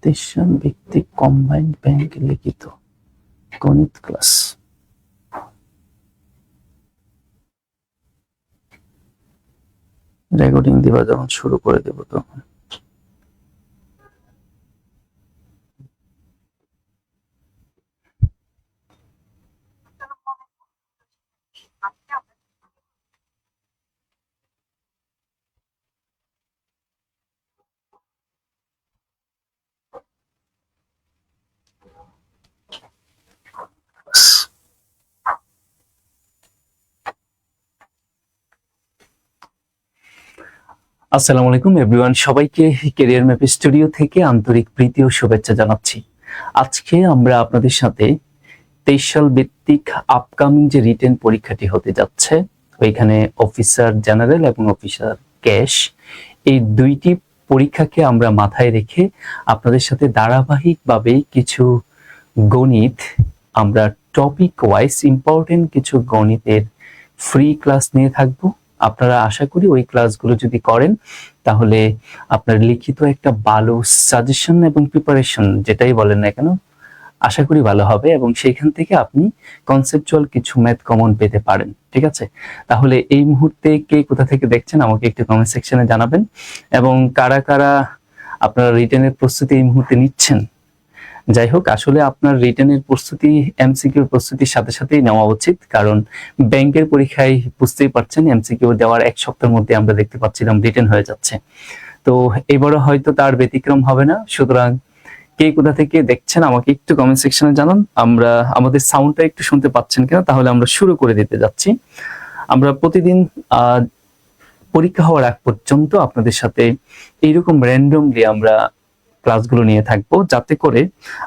প্রতিষ্ঠান ভিত্তিক combined bank লিখিত গণিত ক্লাস। রেকর্ডিং দিবা যখন শুরু করে দেব তখন। আসসালামু আলাইকুম এভরিওয়ান, সবাইকে ক্যারিয়ার ম্যাপ স্টুডিও থেকে আন্তরিক প্রীতি ও শুভেচ্ছা জানাচ্ছি। আজকে আমরা আপনাদের সাথে 23 সাল ভিত্তিক আপকামিং যে রিটেন পরীক্ষাটি হতে যাচ্ছে, ওইখানে অফিসার জেনারেল এবং অফিসার ক্যাশ, এই দুইটি পরীক্ষাকে আমরা মাথায় রেখে আপনাদের সাথে ধারাবাহিকভাবে কিছু গণিত, আমরা টপিক ওয়াইজ ইম্পর্টেন্ট কিছু গণিতের ফ্রি ক্লাস নিয়ে থাকবো। আপনারা আশা করি ওই ক্লাসগুলো যদি করেন তাহলে আপনার লিখিত একটা ভালো সাজেশন এবং প্রিপারেশন যেটাই বলেন না কেন আশা করি ভালো হবে, এবং সেইখান থেকে আপনি কনসেপচুয়াল কিছু ম্যাথ কমন পেতে পারেন। ঠিক আছে, তাহলে এই মুহূর্তে কে কোথা থেকে দেখছেন আমাকে একটু কমেন্ট সেকশনে জানাবেন, এবং কারা কারা আপনারা রিটেনের প্রস্তুতি এই মুহূর্তে নিচ্ছেন। যাই হোক, আসলে আপনার রিটেনের প্রস্তুতি এমসিকিউর প্রস্তুতির সাথে সাথেই নেওয়া উচিত, কারণ ব্যাংকের পরীক্ষায় বুঝতেই পারছেন এমসিকিউ দেওয়ার এক সপ্তাহের মধ্যে আমরা দেখতে পাচ্ছিলাম রিটেন হয়ে যাচ্ছে। তো এবারও হয়তো তার ব্যতিক্রম হবে না। সুতরাং কে কোথা থেকে দেখছেন আমাকে একটু কমেন্ট সেকশনে জানান। আমরা আমাদের সাউন্ডটা একটু শুনতে পাচ্ছেন কিনা, তাহলে আমরা শুরু করে দিতে যাচ্ছি। আমরা প্রতিদিন পরীক্ষা হওয়ার আগ পর্যন্ত আপনাদের সাথে এইরকম র্যান্ডমলি আমরা ক্লাসগুলো নিয়ে থাকবো, যাতে করে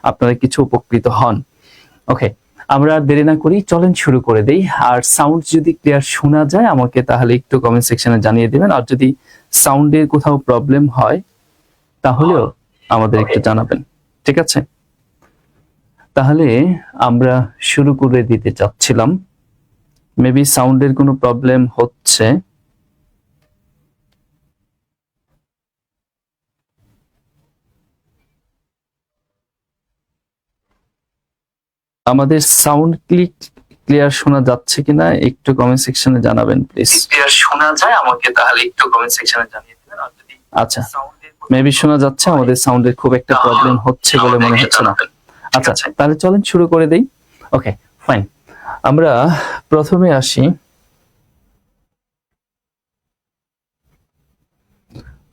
আপনারা কিছু উপকৃত হন। ওকে, আমরা দেরি না করি, চলেন শুরু করে দেই। আর সাউন্ড যদি ক্লিয়ার শোনা যায় আমাকে তাহলে একটু কমেন্ট সেকশনে জানিয়ে দিবেন, আর যদি সাউন্ডের কোথাও প্রবলেম হয় তাহলেও আমাদের একটু জানাবেন। ঠিক আছে, তাহলে আমরা শুরু করে দিতে চাচ্ছিলাম। মেবি সাউন্ডের কোনো প্রবলেম হচ্ছে। আমাদের সাউন্ড ক্লিয়ার শোনা যাচ্ছে কিনা একটু কমেন্ট সেকশনে জানাবেন প্লিজ। ক্লিয়ার শোনা যায় আমাকে তাহলে একটু কমেন্ট সেকশনে জানিয়ে দিবেন। আচ্ছা, মেবি শোনা যাচ্ছে। আমাদের সাউন্ডের খুব একটা প্রবলেম হচ্ছে বলে মনে হচ্ছে না। আচ্ছা, তাহলে চলেন শুরু করে দেই। ওকে ফাইন, আমরা প্রথমে আসি।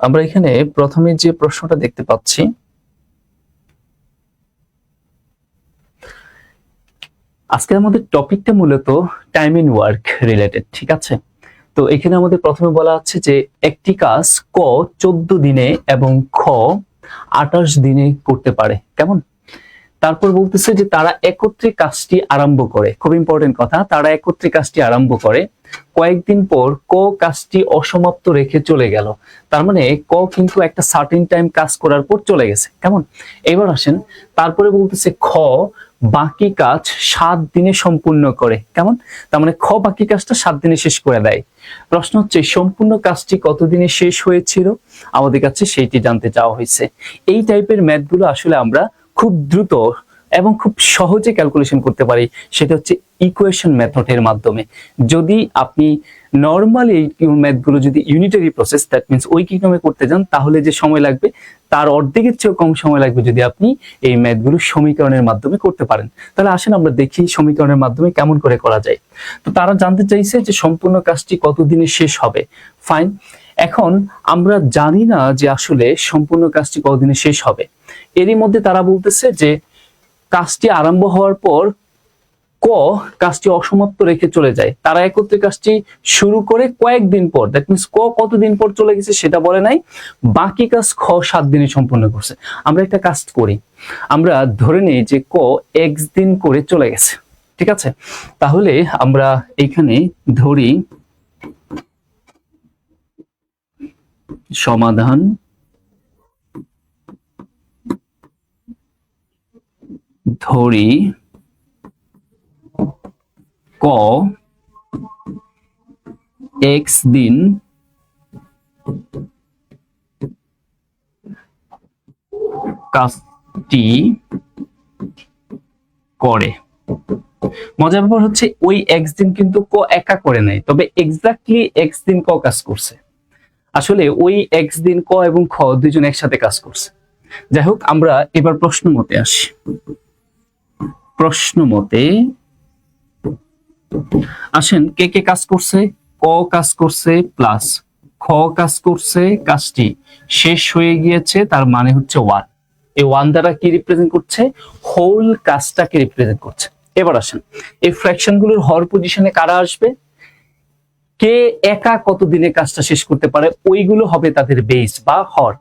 আমরা এখানে প্রথমে যে প্রশ্নটা দেখতে পাচ্ছি, আজকে আমাদের টপিকটা মূলত টাইম ইন ওয়ার্ক রিলেটেড। ঠিক আছে, তো এখানে আমাদের প্রথমে বলা আছে যে একটি কাজ ক 14 দিনে এবং খ 28 দিনে করতে পারে। কেমন? তারপর বলতেছে যে তারা একত্রে কাজটি আরম্ভ করে। খুব ইম্পর্টেন্ট কথা, তারা একত্রে কাজটি আরম্ভ করে, কয়েকদিন পর ক কাজটি অসমাপ্ত রেখে চলে গেল। তার মানে ক কিন্তু একটা সার্টেন টাইম কাজ করার পর চলে গেছে। কেমন? এবার আসেন, তারপরে বলতেছে খ বাকি কাজ 7 দিনে সম্পূর্ণ করে। কেমন? তার মানে খ বাকি কাজটা 7 দিনে শেষ করে দেয়। প্রশ্ন হচ্ছে সম্পূর্ণ কাজটি কতদিনে শেষ হয়েছিল, আমাদের কাছে সেইটি জানতে চাওয়া হয়েছে। এই টাইপের ম্যাথগুলো আসলে আমরা খুব দ্রুত এবং খুব সহজে ক্যালকুলেশন করতে পারি, সেটা হচ্ছে ইকুয়েশন মেথডের মাধ্যমে। যদি আপনি নর্মালি এই ম্যাথগুলো যদি ইউনিটারি প্রসেস, দ্যাট মিন্স ঐকিক নিয়মে করতে যান, তাহলে যে সময় লাগবে তার অর্ধেকের চেয়েও কম সময় লাগবে যদি আপনি এই ম্যাথগুলো সমীকরণের মাধ্যমে করতে পারেন। তাহলে আসেন আমরা দেখি সমীকরণের মাধ্যমে কেমন করে করা যায়। তো তারা জানতে চাইছে যে সম্পূর্ণ কাজটি কতদিনে শেষ হবে। ফাইন, এখন আমরা জানি না যে আসলে সম্পূর্ণ কাজটি কতদিনে শেষ হবে। এরই মধ্যে তারা বলতেছে যে কাজটি আরম্ভ হওয়ার পর ক কাজটি অসমাপ্ত রেখে চলে যায়। তারা একত্রে কাজটি শুরু করে কয়েকদিন পর, দ্যাট মিন্স ক কতদিন পর চলে গেছে সেটা বলে নাই, বাকি কাজ খ 7 দিনে সম্পূর্ণ করছে। আমরা একটা কাজ করি, আমরা ধরে নিই যে ক x দিন করে চলে গেছে। ঠিক আছে, তাহলে আমরা এখানে ধরি সমাধান ধরি ক x দিন কাজ করে। মজার ব্যাপার হচ্ছে ওই এক্স দিন কিন্তু ক একা করে নাই, তবে এক্স্যাক্টলি এক্স দিন ক কাজ করছে। আসলে ওই এক্স দিন ক এবং খ দুইজন একসাথে কাজ করছে। যাই হোক, আমরা এবার প্রশ্ন মতে আসি। প্রশ্ন মতে আসেন, কে কে কাজ করছে? ক কাজ করছে প্লাস খ কাজ করছে, কাজটি শেষ হয়ে গিয়েছে, তার মানে হচ্ছে ওয়ান। এই ওয়ান দ্বারা কি রিপ্রেজেন্ট করছে? হোল কাজটাকে রিপ্রেজেন্ট করছে। এবার আসেন, এই ফ্র্যাকশন গুলোর হর পজিশনে কারা আসবে? কে একা কত দিনে কাজটা শেষ করতে পারে, ওইগুলো হবে তাদের বেস বা হর।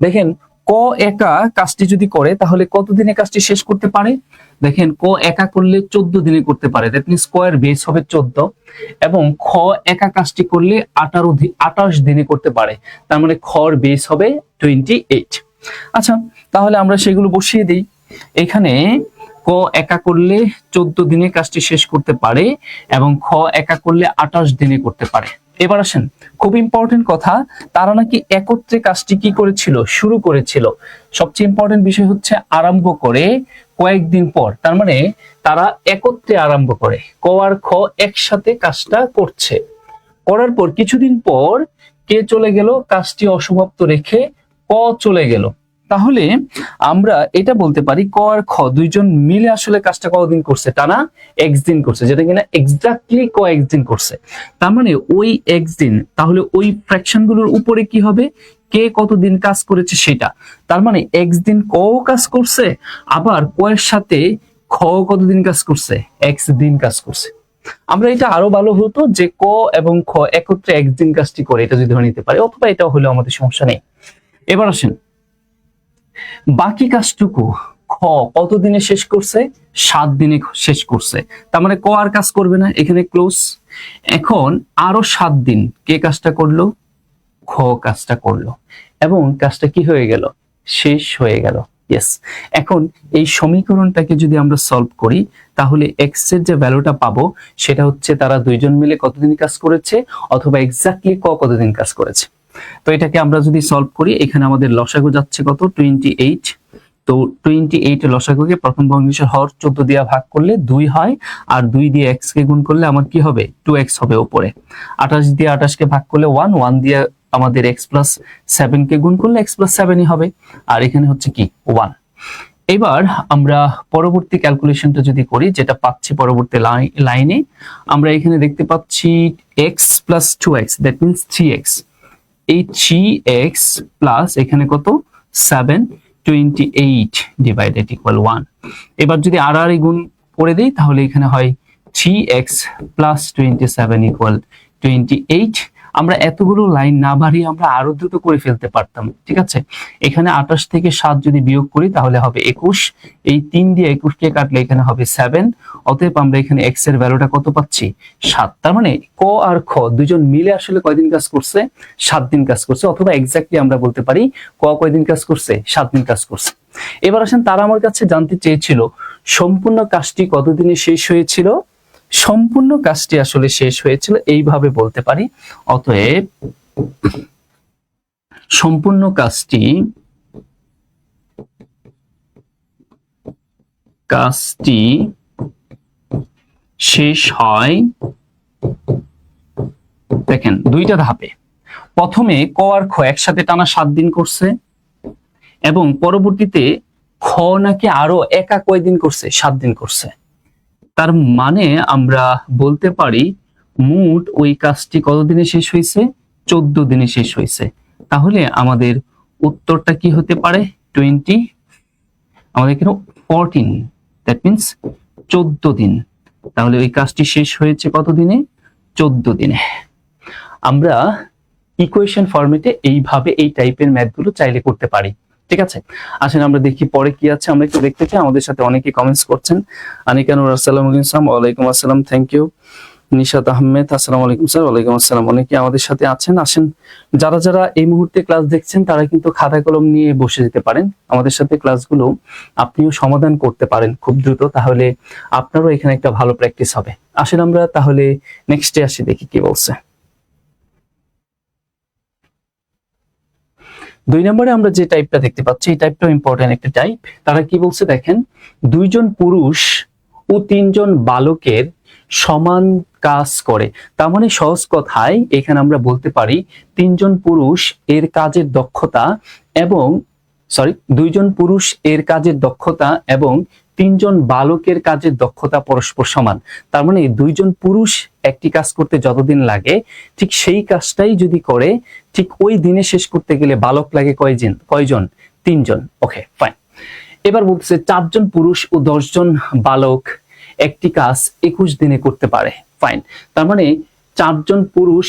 দেখেন, ক একা কাজটি যদি করে তাহলে কত দিনে কাজটি শেষ করতে পারে? দেখেন, ক একা করলে 14 দিনে করতে পারে, দ্যাট মিন্স ক এর বেস হবে 14, এবং খ একা কাজটি করলে 28 দিনে করতে পারে, তার মানে খর বেস হবে 28। আচ্ছা, তাহলে আমরা সেগুলো বসিয়ে দিই। এখানে ক একা করলে 14 দিনে কাজটি শেষ করতে পারে এবং খ একা করলে 28 দিনে করতে পারে। এবার আসেন, খুব ইম্পর্টেন্ট কথা, তারা নাকি একত্রে কাজটি কি করেছিল? শুরু করেছিল। সবচেয়ে ইম্পর্টেন্ট বিষয় হচ্ছে আরম্ভ করে কয়েকদিন পর, তার মানে তারা একত্রে আরম্ভ করে, ক আর খ একসাথে কাজটা করছে। করার পর কিছুদিন পর কে চলে গেল? কাজটি অসমাপ্ত রেখে ক চলে গেল। তাহলে আমরা এটা বলতে পারি ক আর খ দুইজন মিলে আসলে কাজটা কতদিন করছে? টানা এক্স দিন করছে, যেটা কিনা এক্স্যাক্টলি ক এক্স দিন করছে। তার মানে ওই এক্স দিন, তাহলে ওই ফ্র্যাকশন গুলোর উপরে কি হবে? কে কতদিন কাজ করেছে সেটা। তার মানে এক্স দিন ক কাজ করছে, আবার ক এর সাথে খ কতদিন কাজ করছে? এক্স দিন কাজ করছে। আমরা এটা আরো ভালো হতো যে ক এবং খ একত্রে এক্স দিন কাজটি করে, এটা যদি ধরে নিতে পারে, অথবা এটা হলেও আমাদের সমস্যা নেই। এবার আসেন, বাকি কাজটুকু খ কতদিনে শেষ করছে? 7 দিনে শেষ করছে, তার মানে ক আর কাজ করবে না, এখানে ক্লোজ। এখন আরো 7 দিন কে কাজটা করলো? খ কাজটা করলো, এবং কাজটা কি হয়ে গেল? শেষ হয়ে গেল। ইয়েস। এখন এই সমীকরণটাকে যদি আমরা সলভ করি, তাহলে এক্স এর যে ভ্যালুটা পাবো সেটা হচ্ছে তারা দুইজন মিলে কতদিন কাজ করেছে, অথবা এক্স্যাক্টলি ক কতদিন কাজ করেছে। তো এটাকে আমরা যদি সলভ করি, এখানে আমাদের লসাগু যাচ্ছে কত? 28। তো 28 এর লসাগুকে প্রথম ভগ্নাংশের হর 14 দিয়ে ভাগ করলে 2 হয়, আর 2 দিয়ে x কে গুণ করলে আমার কি হবে? 2x হবে উপরে। 28 দিয়ে 28 কে ভাগ করলে 1, 1 দিয়ে আমাদের x প্লাস 7 কে গুণ করলে x প্লাস 7ই হবে, আর এখানে হচ্ছে কি? 1। এবার আমরা পরবর্তী ক্যালকুলেশনটা যদি করি, যেটা পাচ্ছি পরবর্তী লাইনে, আমরা এখানে দেখতে পাচ্ছি x plus 2x, that means 3x। এই 3x প্লাস এখানে কত? 7, 28 ডিভাইডেড ইকুয়াল 1। এবার যদি আর গুণ করে দেই, তাহলে এখানে হয় 3x প্লাস 27 ইকুয়াল 28। আমরা এতগুলো লাইন না বাড়িয়ে আমরা আরো দ্রুত করে ফেলতে পারতাম, ঠিক আছে। এখানে 28 থেকে 7 যদি বিয়োগ করি তাহলে হবে 21, এই 3 দিয়ে 21 কে কাটলে এখানে হবে 7। অতএব আমরা এখানে x এর ভ্যালুটা কত পাচ্ছি? 7। তার মানে ক আর খ দুজন মিলে আসলে কয়দিন কাজ করছে? 7 দিন কাজ করছে, অথবা এক্স্যাক্টলি আমরা বলতে পারি ক কয়দিন কাজ করছে? 7 দিন কাজ করছে। এবার আসেন, তারা আমার কাছে জানতে চেয়েছিল সম্পূর্ণ কাজটি কতদিনে শেষ হয়েছিল। সম্পূর্ণ কাজটি আসলে শেষ হয়েছিল এইভাবে বলতে পারি, অতএব সম্পূর্ণ কাজটি শেষ হয়, দেখেন দুইটা ধাপে। প্রথমে ক আর খ একসাথে টানা 7 দিন করছে, এবং পরবর্তীতে খ নাকি আরো একা কয়দিন করছে? 7 দিন করছে। তার মানে আমরা বলতে পারি মোট ওই কাজটি কতদিনে শেষ হয়েছে? 14 দিনে শেষ হয়েছে। তাহলে আমাদের উত্তরটা কি হতে পারে? 20, আমাদের এখানে 14, দ্যাট মিন্স 14 দিন। তাহলে ওই কাজটি শেষ হয়েছে কত দিনে? 14 দিনে। আমরা ইকুয়েশন ফরম্যাটে এইভাবে এই টাইপের ম্যাথগুলো চাইলে করতে পারি, ঠিক আছে। আসেন আমরা দেখি পরে কি আছে, আমরা একটু দেখতে চাই। আমাদের সাথে অনেকে কমেন্টস করছেন। আনিকানুর আসসালামু আলাইকুম। ওয়ালাইকুম আসসালাম, থ্যাংক ইউ। নিশাত আহমেদ আসসালামু আলাইকুম স্যার। ওয়ালাইকুম আসসালাম। অনেকে আমাদের সাথে আছেন। আসেন, যারা যারা এই মুহূর্তে ক্লাস দেখছেন তারা কিন্তু খাতা কলম নিয়ে বসে যেতে পারেন, আমাদের সাথে ক্লাসগুলো আপনিও সমাধান করতে পারেন খুব দ্রুত, তাহলে আপনারও এখানে একটা ভালো প্র্যাকটিস হবে। আসেন আমরা তাহলে নেক্সটে আসি, দেখি কি বলছে। 2 নম্বরে আমরা যে টাইপটা দেখতে পাচ্ছি এই টাইপটাও ইম্পর্টেন্ট একটা টাইপ। তারা কি বলছে দেখেন, 2 জন পুরুষ ও 3 জন বালকের সমান কাজ করে। তার মানে সহজ কথায় এখানে আমরা বলতে পারি 3 জন পুরুষ এর কাজের দক্ষতা এবং 2 জন পুরুষ এর কাজের দক্ষতা এবং 3 জন বালকের কাজের দক্ষতা পরস্পর সমান। তার মানে 2 জন পুরুষ একটি কাজ করতে যতদিন লাগে ঠিক সেই কাজটাই যদি করে ঠিক ওই দিনে শেষ করতে গেলে বালক লাগে কয়জন? 3 জন। Okay fine. এবার বলতেছে 4 জন পুরুষ ও 10 জন বালক একটি কাজ 21 দিনে করতে পারে। ফাইন। তার মানে 4 জন পুরুষ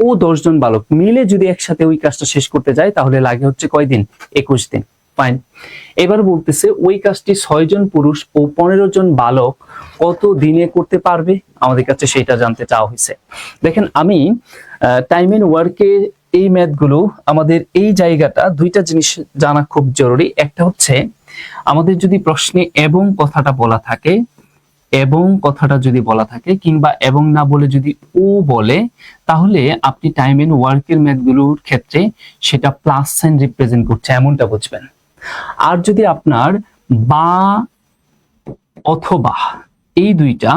ও 10 জন বালক মিলে যদি একসাথে ওই কাজটা শেষ করতে যায় তাহলে লাগে হচ্ছে কয়দিন? 21 দিন। ফাইন। এবার বলতেছে ওই কাজটি 6 জন পুরুষ ও 15 জন বালক কত দিনে করতে পারবে? আমাদের কাছে সেটা জানতে চাওয়া হয়েছে। দেখেন আমি টাইম এন্ড ওয়ার্কে এই ম্যাথগুলো আমাদের এই জায়গাটা দুইটা জিনিস জানা খুব জরুরি। একটা হচ্ছে আমাদের যদি প্রশ্নে এবং কথাটা বলা থাকে, এবং কথাটা যদি বলা থাকে কিংবা এবং না বলে যদি ও বলে, তাহলে আপনি টাইম এন্ড ওয়ার্কের ম্যাথগুলোর ক্ষেত্রে সেটা প্লাস সাইন রিপ্রেজেন্ট করছে এমনটা বুঝবেন। আর যদি আপনার বা অথবা এই দুইটা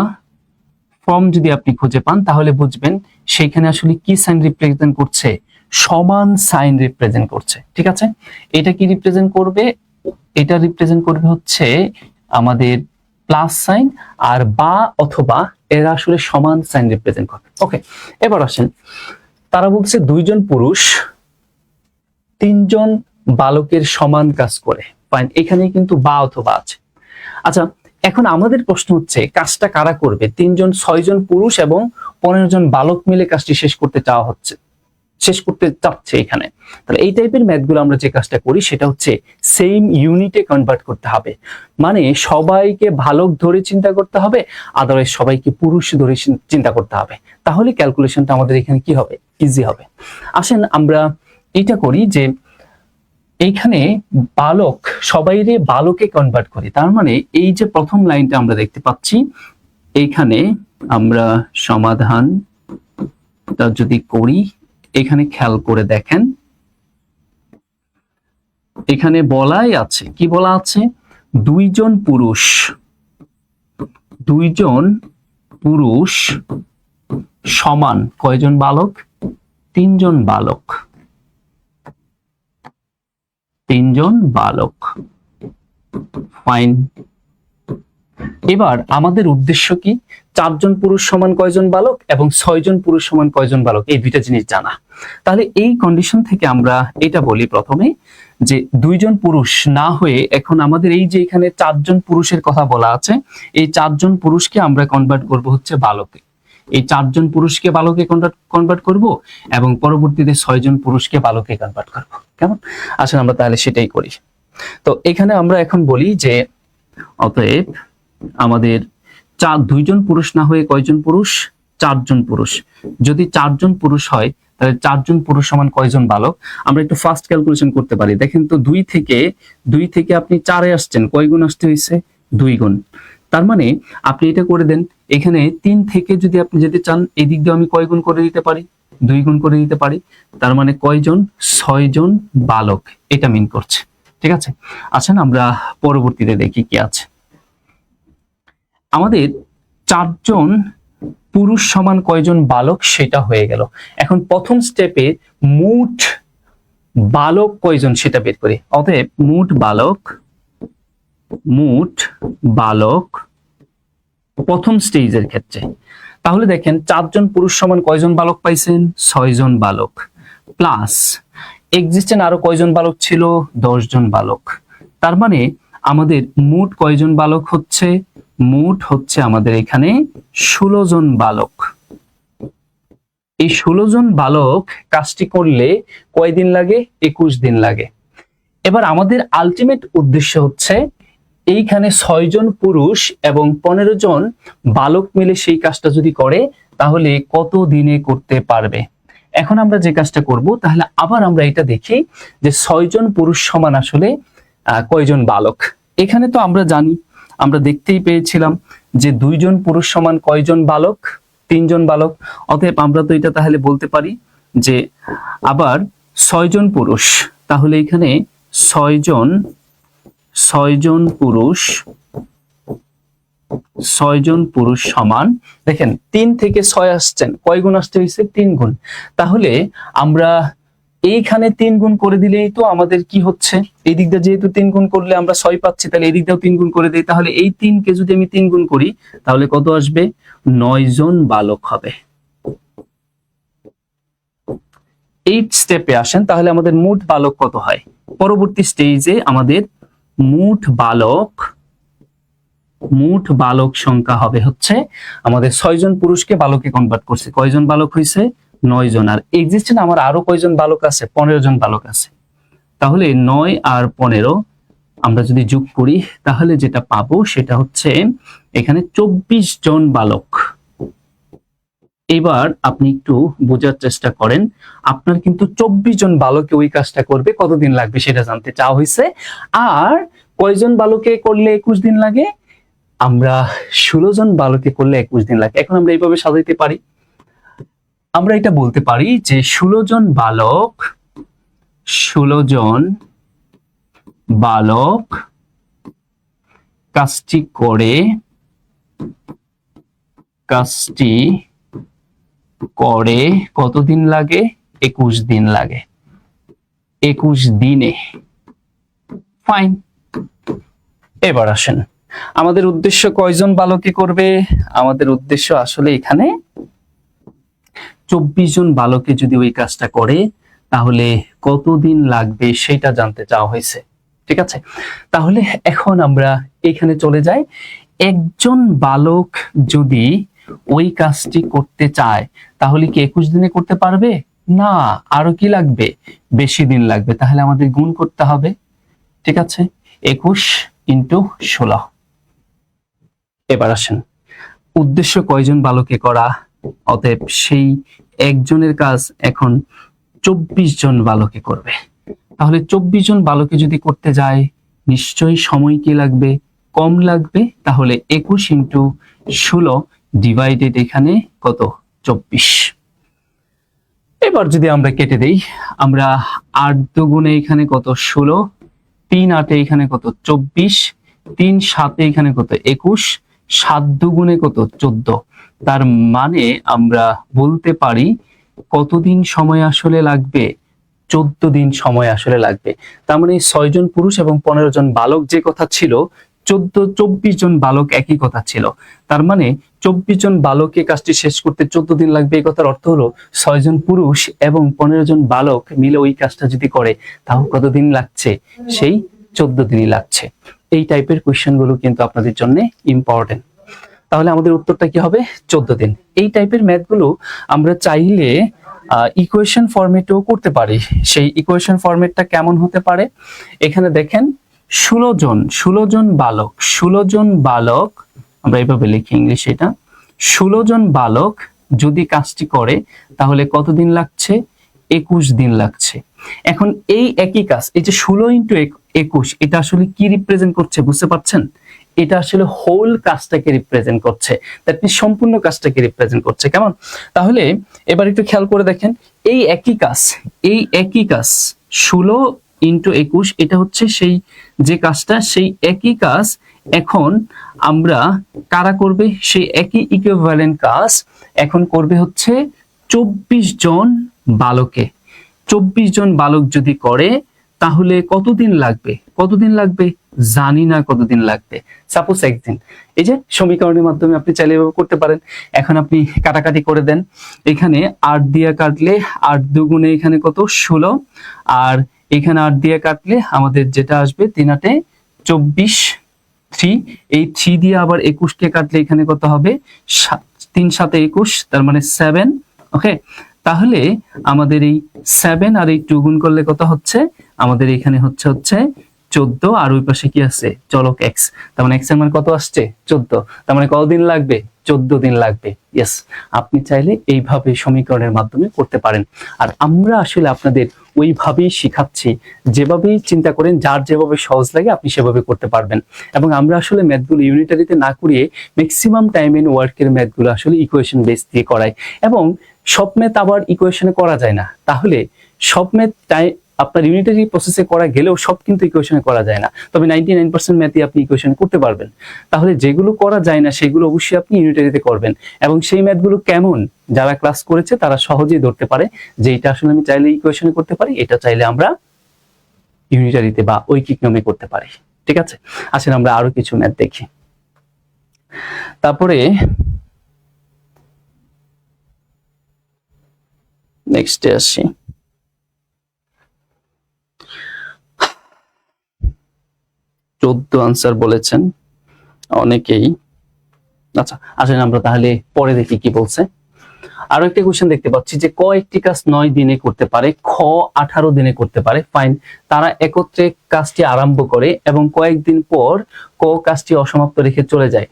ফর্ম যদি আপনি খুঁজে পান তাহলে বুঝবেন সেইখানে আসলে কি সাইন রিপ্রেজেন্ট করছে? সমান সাইন রিপ্রেজেন্ট করছে। ঠিক আছে, এটা কি রিপ্রেজেন্ট করবে? এটা রিপ্রেজেন্ট করবে হচ্ছে আমাদের প্লাস সাইন, আর বা অথবা এরা আসলে সমান সাইন রিপ্রেজেন্ট করবে। ওকে, এবার আসেন, তারা বলছে 2 জন পুরুষ 3 জন বালকের সমান কাজ করে। ফাইন, এখানে কিন্তু বা অথবা আছে। আচ্ছা, এখন আমাদের প্রশ্ন হচ্ছে কাজটা কারা করবে? 6 জন পুরুষ এবং 15 জন বালক মিলে কাজটি শেষ করতে চাচ্ছে এখানে। তাহলে এই টাইপের ম্যাথগুলো আমরা যে কাজটা করি সেটা হচ্ছে সেম ইউনিটে কনভার্ট করতে হবে। মানে সবাইকে বালক ধরে চিন্তা করতে হবে, আদারওয়াইজ সবাইকে পুরুষ ধরে চিন্তা করতে হবে। তাহলে ক্যালকুলেশনটা আমাদের এখানে কি হবে? ইজি হবে। আসেন আমরা এটা করি যে এইখানে বালক সবাইরে বালকে কনভার্ট করি। তার মানে এই যে প্রথম লাইনটা আমরা দেখতে পাচ্ছি, এইখানে আমরা সমাধানটা যদি করি, এখানে খেয়াল করে দেখেন এখানে বলাই আছে, কি বলা আছে? 2 জন পুরুষ সমান কয়জন বালক? 3 জন বালক। 3 জন বালক। ফাইন। এবার আমাদের উদ্দেশ্য কি? 4 জন পুরুষ সমান কয়জন বালক এবং 6 জন পুরুষ সমান কয়জন বালক, এই দুইটা জিনিস জানা। তাহলে এই কন্ডিশন থেকে আমরা এটা বলি প্রথমে যে 2 জন পুরুষ না হয়ে এখন আমাদের এই যে এখানে 4 জন পুরুষের কথা বলা আছে, এই 4 জন পুরুষকে আমরা কনভার্ট করব হচ্ছে বালকে। এই 4 জন পুরুষকে বালকে কনভার্ট করব এবং পরবর্তীতে 6 জন পুরুষকে বালকে কনভার্ট করব। কেমন? আসলে আমরা তাহলে সেটাই করি। তো এখানে আমরা এখন বলি যে অতএব আমাদের 2 জন পুরুষ না হয়ে কয়জন পুরুষ? 4 জন পুরুষ। যদি 4 জন পুরুষ হয় তাহলে 4 জন পুরুষ সমান কয়জন বালক? আমরা একটু ফাস্ট ক্যালকুলেশন করতে পারি। দেখেন তো 2 থেকে আপনি 4 এ আসছেন, কয় গুণ আসতে হয়েছে? 2 গুণ। তার মানে আপনি এটা করে দেন, এখানে 3 থেকে যদি আপনি যেতে চান এই দিক দিয়ে আমি কয় গুণ করে দিতে পারি? 2 গুণ করে দিতে পারি। তার মানে কয়জন? 6 জন বালক। এটা মিন করছে। ঠিক আছে, আসেন আমরা পরবর্তীতে দেখি কি আছে। আমাদের 4 জন পুরুষ সমান কয়জন বালক সেটা হয়ে গেল। এখন প্রথম স্টেপে মোট বালক কয়জন সেটা বের করি। অতএব মোট বালক প্রথম স্টেজের ক্ষেত্রে, তাহলে দেখেন 4 জন পুরুষ সমান কয়জন বালক পাইছেন? 6 জন বালক, প্লাস এক্সিস্টেন্ট আরো কয়জন বালক ছিল? 10 জন বালক। তার মানে আমাদের মোট কয়জন বালক হচ্ছে? মোট হচ্ছে আমাদের এখানে 16 জন বালক। এই 16 জন বালক কাজটি করলে কয়দিন লাগে? 21 দিন লাগে। এবার আমাদের আলটিমেট উদ্দেশ্য হচ্ছে এইখানে 6 জন পুরুষ এবং 15 জন বালক মিলে সেই কাজটা যদি করে তাহলে কত দিনে করতে পারবে। এখন আমরা যে কাজটা করব, তাহলে আবার আমরা এটা দেখি যে 6 জন পুরুষ সমান আসলে কয়জন বালক। এখানে তো আমরা জানি, আমরা দেখতেই পেয়েছিলাম যে 2 জন পুরুষ সমান কয়জন বালক? 3 জন বালক। অতএব আমরা তো এটা তাহলে বলতে পারি যে আবার 6 জন পুরুষ তাহলে এখানে 6 জন পুরুষ সমান, দেখেন 3 থেকে 6 আসছেন, কয় গুণ আসতে হয়েছে? 3 গুণ। তাহলে আমরা এইখানে 3 গুণ করে দিলেই তো আমাদের কি হচ্ছে, এই দিকটা যেহেতু 3 গুণ করলে আমরা 6 পাচ্ছি, তাহলে এই দিকটাও 3 গুণ করে দেই। তাহলে এই 3 কে যদি আমি 3 গুণ করি তাহলে কত আসবে? 9 জন বালক হবে। 8 স্টেপে আসেন, তাহলে আমাদের মোট বালক কত হয়? পরবর্তী স্টেজে আমাদের মোট বালক সংখ্যা হবে হচ্ছে, আমাদের 6 জন পুরুষকে বালকে কনভার্ট করছে, কয়জন বালক হয়েছে? 9 জন। আর এক্সিস্টেন্ট আমার আরো কয়জন বালক আছে? 15 জন বালক আছে। তাহলে 9 আর 15 আমরা যদি যোগ করি তাহলে যেটা পাবো সেটা হচ্ছে এখানে 24 জন বালক। এবার আপনি একটু বোঝার চেষ্টা করেন, আপনার কিন্তু 24 জন বালকে ওই কাজটা করবে, কতদিন লাগবে সেটা জানতে চাওয়া হয়েছে। আর কয়জন বালকে করলে 21 দিন লাগে? আমরা 16 জন বালকে করলে 21 দিন লাগে। এখন আমরা এইভাবে সাজাইতে পারি, আমরা এটা বলতে পারি যে 16 জন বালক কাজটি করে কতদিন লাগে? 21 দিন লাগে। 21 দিনে। ফাইন। এবার আসেন, আমাদের উদ্দেশ্য কয়জন বালকে করবে? আমাদের উদ্দেশ্য আসলে এখানে 24 জন বালকে যদি ওই কাজটা করে তাহলে কতদিন লাগবে সেটা জানতে চাওয়া হয়েছে। ঠিক আছে, তাহলে এখন আমরা এখানে চলে যাই। একজন বালক যদি ওই কাজটি করতে চায় তাহলে কি 21 দিনে করতে পারবে? না, আরো কি লাগবে? বেশি দিন লাগবে। তাহলে আমাদের গুণ করতে হবে। ঠিক আছে, 21 × 16। এবার আসেন, উদ্দেশ্য কয়জন বালকে করা, অতএব সেই একজনের কাজ এখন 24 জন বালকে করবে। তাহলে 24 জন বালকে যদি করতে যায় নিশ্চয়ই সময় কি লাগবে? কম লাগবে। তাহলে 21 × 16 ডিভাইডেড এখানে কত? 24। এবার যদি আমরা কেটে দেই, আমরা 8 দুগুণে এখানে কত? 16, 3 8 এখানে কত? 24, 3 7 এখানে কত? 21, 7 দুগুণে কত? 14। তার মানে আমরা বলতে পারি কতদিন সময় আসলে লাগবে? 14 দিন সময় আসলে লাগবে। তার মানে 6 জন পুরুষ এবং 15 জন বালক যে কথা ছিল, 24 জন বালক একই কথা ছিল। তার মানে 24 জন বালকে কাজটি শেষ করতে 14 দিন লাগবে। এই কথার অর্থ হলো 6 জন পুরুষ এবং 15 জন বালক মিলে ওই কাজটা যদি করে তাও কতদিন লাগছে? সেই 14 দিনই লাগছে। এই টাইপের কোয়েশ্চেন গুলো কিন্তু আপনাদের জন্য ইম্পর্টেন্ট। তাহলে আমাদের উত্তরটা কি হবে? 14 দিন। এই টাইপের ম্যাথ গুলো আমরা চাইলে ইকুয়েশন ফরম্যাটেও করতে পারি। সেই ইকুয়েশন ফরম্যাটটা কেমন হতে পারে? এখানে দেখেন 16 জন বালক, আমরা এইভাবে লিখি ইংলিশে এটা, 16 জন বালক যদি কাজটি করে তাহলে কতদিন লাগছে? 21 দিন লাগছে। এখন এই একই কাজ, এই যে 16 × 21, এটা আসলে কি রিপ্রেজেন্ট করছে বুঝতে পারছেন? এটা আসলে হোল কাজটাকে রিপ্রেজেন্ট করছে, দ্যাট মিন্স সম্পূর্ণ কাজটাকে রিপ্রেজেন্ট করছে। কেমন? তাহলে এবার একটু খেয়াল করে দেখেন, এই একই কাজ 16 × 21, এটা হচ্ছে সেই যে কাজটা, সেই একই কাজ এখন আমরা কারা করবে? সেই একই ইকুইভ্যালেন্ট কাজ এখন করবে হচ্ছে 24 জন বালকে। 24 জন বালক যদি করে তাহলে কতদিন লাগবে? জানি না কতদিন লাগবে। সাপোজ একদিন। এই যে সমীকরণের মাধ্যমে আপনি চাইলে এভাবে করতে পারেন। এখন আপনি কাটাকাটি করে দেন, এখানে 8 দিয়ে কাটলে 8 দুগুণে এখানে কত? 16, আর এখানে 8 দিয়ে কাটলে আমাদের যেটা আসবে 3 8 24, 3, এই 3 দিয়ে আবার 21 কে কাটলে এখানে কত হবে? 3 7 21, তার মানে 7। ওকে, তাহলে আমাদের এই 7 আর এই 2 গুণ করলে কত হচ্ছে? আমাদের এখানে হচ্ছে 14, আর ওই পাশে কি আছে? চলক x। তার মানে x এর মান কত আসছে? 14। তার মানে কতদিন লাগবে? 14 দিন লাগবে। ইয়েস, আপনি চাইলে এইভাবে সমীকরণের মাধ্যমে করতে পারেন। আর আমরা আসলে আপনাদের ওইভাবেই শিখাচ্ছি, যেভাবেই চিন্তা করেন, যার যেভাবে সহজ লাগে আপনি সেভাবে করতে পারবেন। এবং আমরা আসলে ম্যাথগুলো ইউনিটারিতে না করিয়ে ম্যাক্সিমাম টাইম ইন ওয়ার্কের ম্যাথগুলো আসলে ইকুয়েশন বেস দিয়ে করাই। এবং সব ম্যাথ আবার ইকুয়েশনে করা যায় না, তাহলে সব ম্যাথ আপনার ইউনিটারি প্রসেসে করা গেলেও সব কিন্তু ইকুয়েশনে করা যায় না, তবে 99% ম্যাথই আপনি ইকুয়েশনে করতে পারবেন। তাহলে যেগুলো করা যায় না সেগুলো অবশ্যই আপনি ইউনিটারিতে করবেন, এবং সেই ম্যাথগুলো কেমন যারা ক্লাস করেছে তারা সহজেই ধরতে পারে যে এটা আসলে আমি চাইলে ইকুয়েশনে করতে পারি, এটা চাইলে আমরা ইউনিটারিতে বা ঐকিক নিয়মে করতে পারি। ঠিক আছে, আসেন আমরা আরো কিছু ম্যাথ দেখি। তারপরে নেক্সটে আসি। চোদ্দ আনসার বলেছেন অনেকেই। আচ্ছা আসেন আমরা তাহলে পরে দেখি কি বলছে। আরো একটা কোশ্চেন দেখতে পাচ্ছি যে ক একটি কাজ 9 দিনে করতে পারে, খ 18 দিনে করতে পারে। ফাইন, তারা একত্রে কাজটি আরম্ভ করে এবং কয়েকদিন পর ক কাজটি অসমাপ্ত রেখে চলে যায়,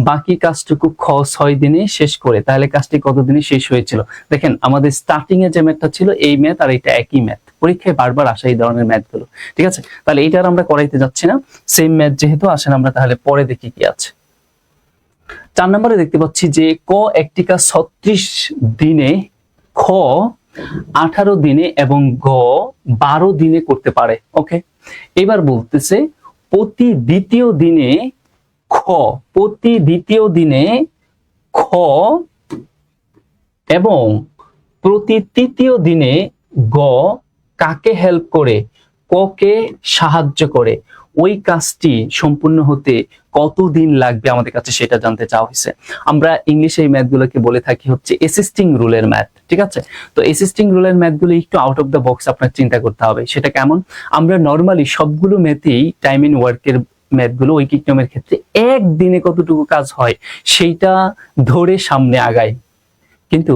বাকি কাজটুকু খ 6 দিনে শেষ করে, তাহলে কাজটি কত দিনে শেষ হয়েছিল? দেখেন আমাদের স্টার্টিং এ যে ম্যাথটা ছিল এই ম্যাথ আর এটা একই ম্যাথ, পরীক্ষায় বারবার আসে এই ধরনের ম্যাথ গুলো। ঠিক আছে, তাহলে এইটা আর আমরা করাইতে যাচ্ছি না, সেম ম্যাথ যেহেতু। আসেন আমরা তাহলে পরে দেখি কি আছে। 4 নম্বরে দেখতে পাচ্ছি যে ক একটি কাজ 36 দিনে, খ 18 দিনে এবং গ 12 দিনে করতে পারে। ওকে, এবার বলতেছে প্রতি দ্বিতীয় দিনে খ, প্রতি দ্বিতীয় দিনে খ এবং প্রতি তৃতীয় দিনে গ কাকে হেল্প করে, ককে সাহায্য করে, ওই কাজটি সম্পূর্ণ হতে কতদিন লাগবে আমাদের কাছে সেটা জানতে চাওয়া হয়েছে। আমরা ইংলিশে এই ম্যাথগুলোকে বলে থাকি হচ্ছে অ্যাসিস্টিং রুলের ম্যাথ। ঠিক আছে, তো অ্যাসিস্টিং রুলের ম্যাথগুলো একটু আউট অফ দ্য বক্স আপনার চিন্তা করতে হবে। সেটা কেমন? আমরা নরমালি সবগুলো ম্যাথেই টাইম ইন ওয়ার্কের ম্যাথগুলো ঐকিক নিয়মের ক্ষেত্রে একদিনে কতটুকু কাজ হয় সেইটা ধরে সামনে আগাই, কিন্তু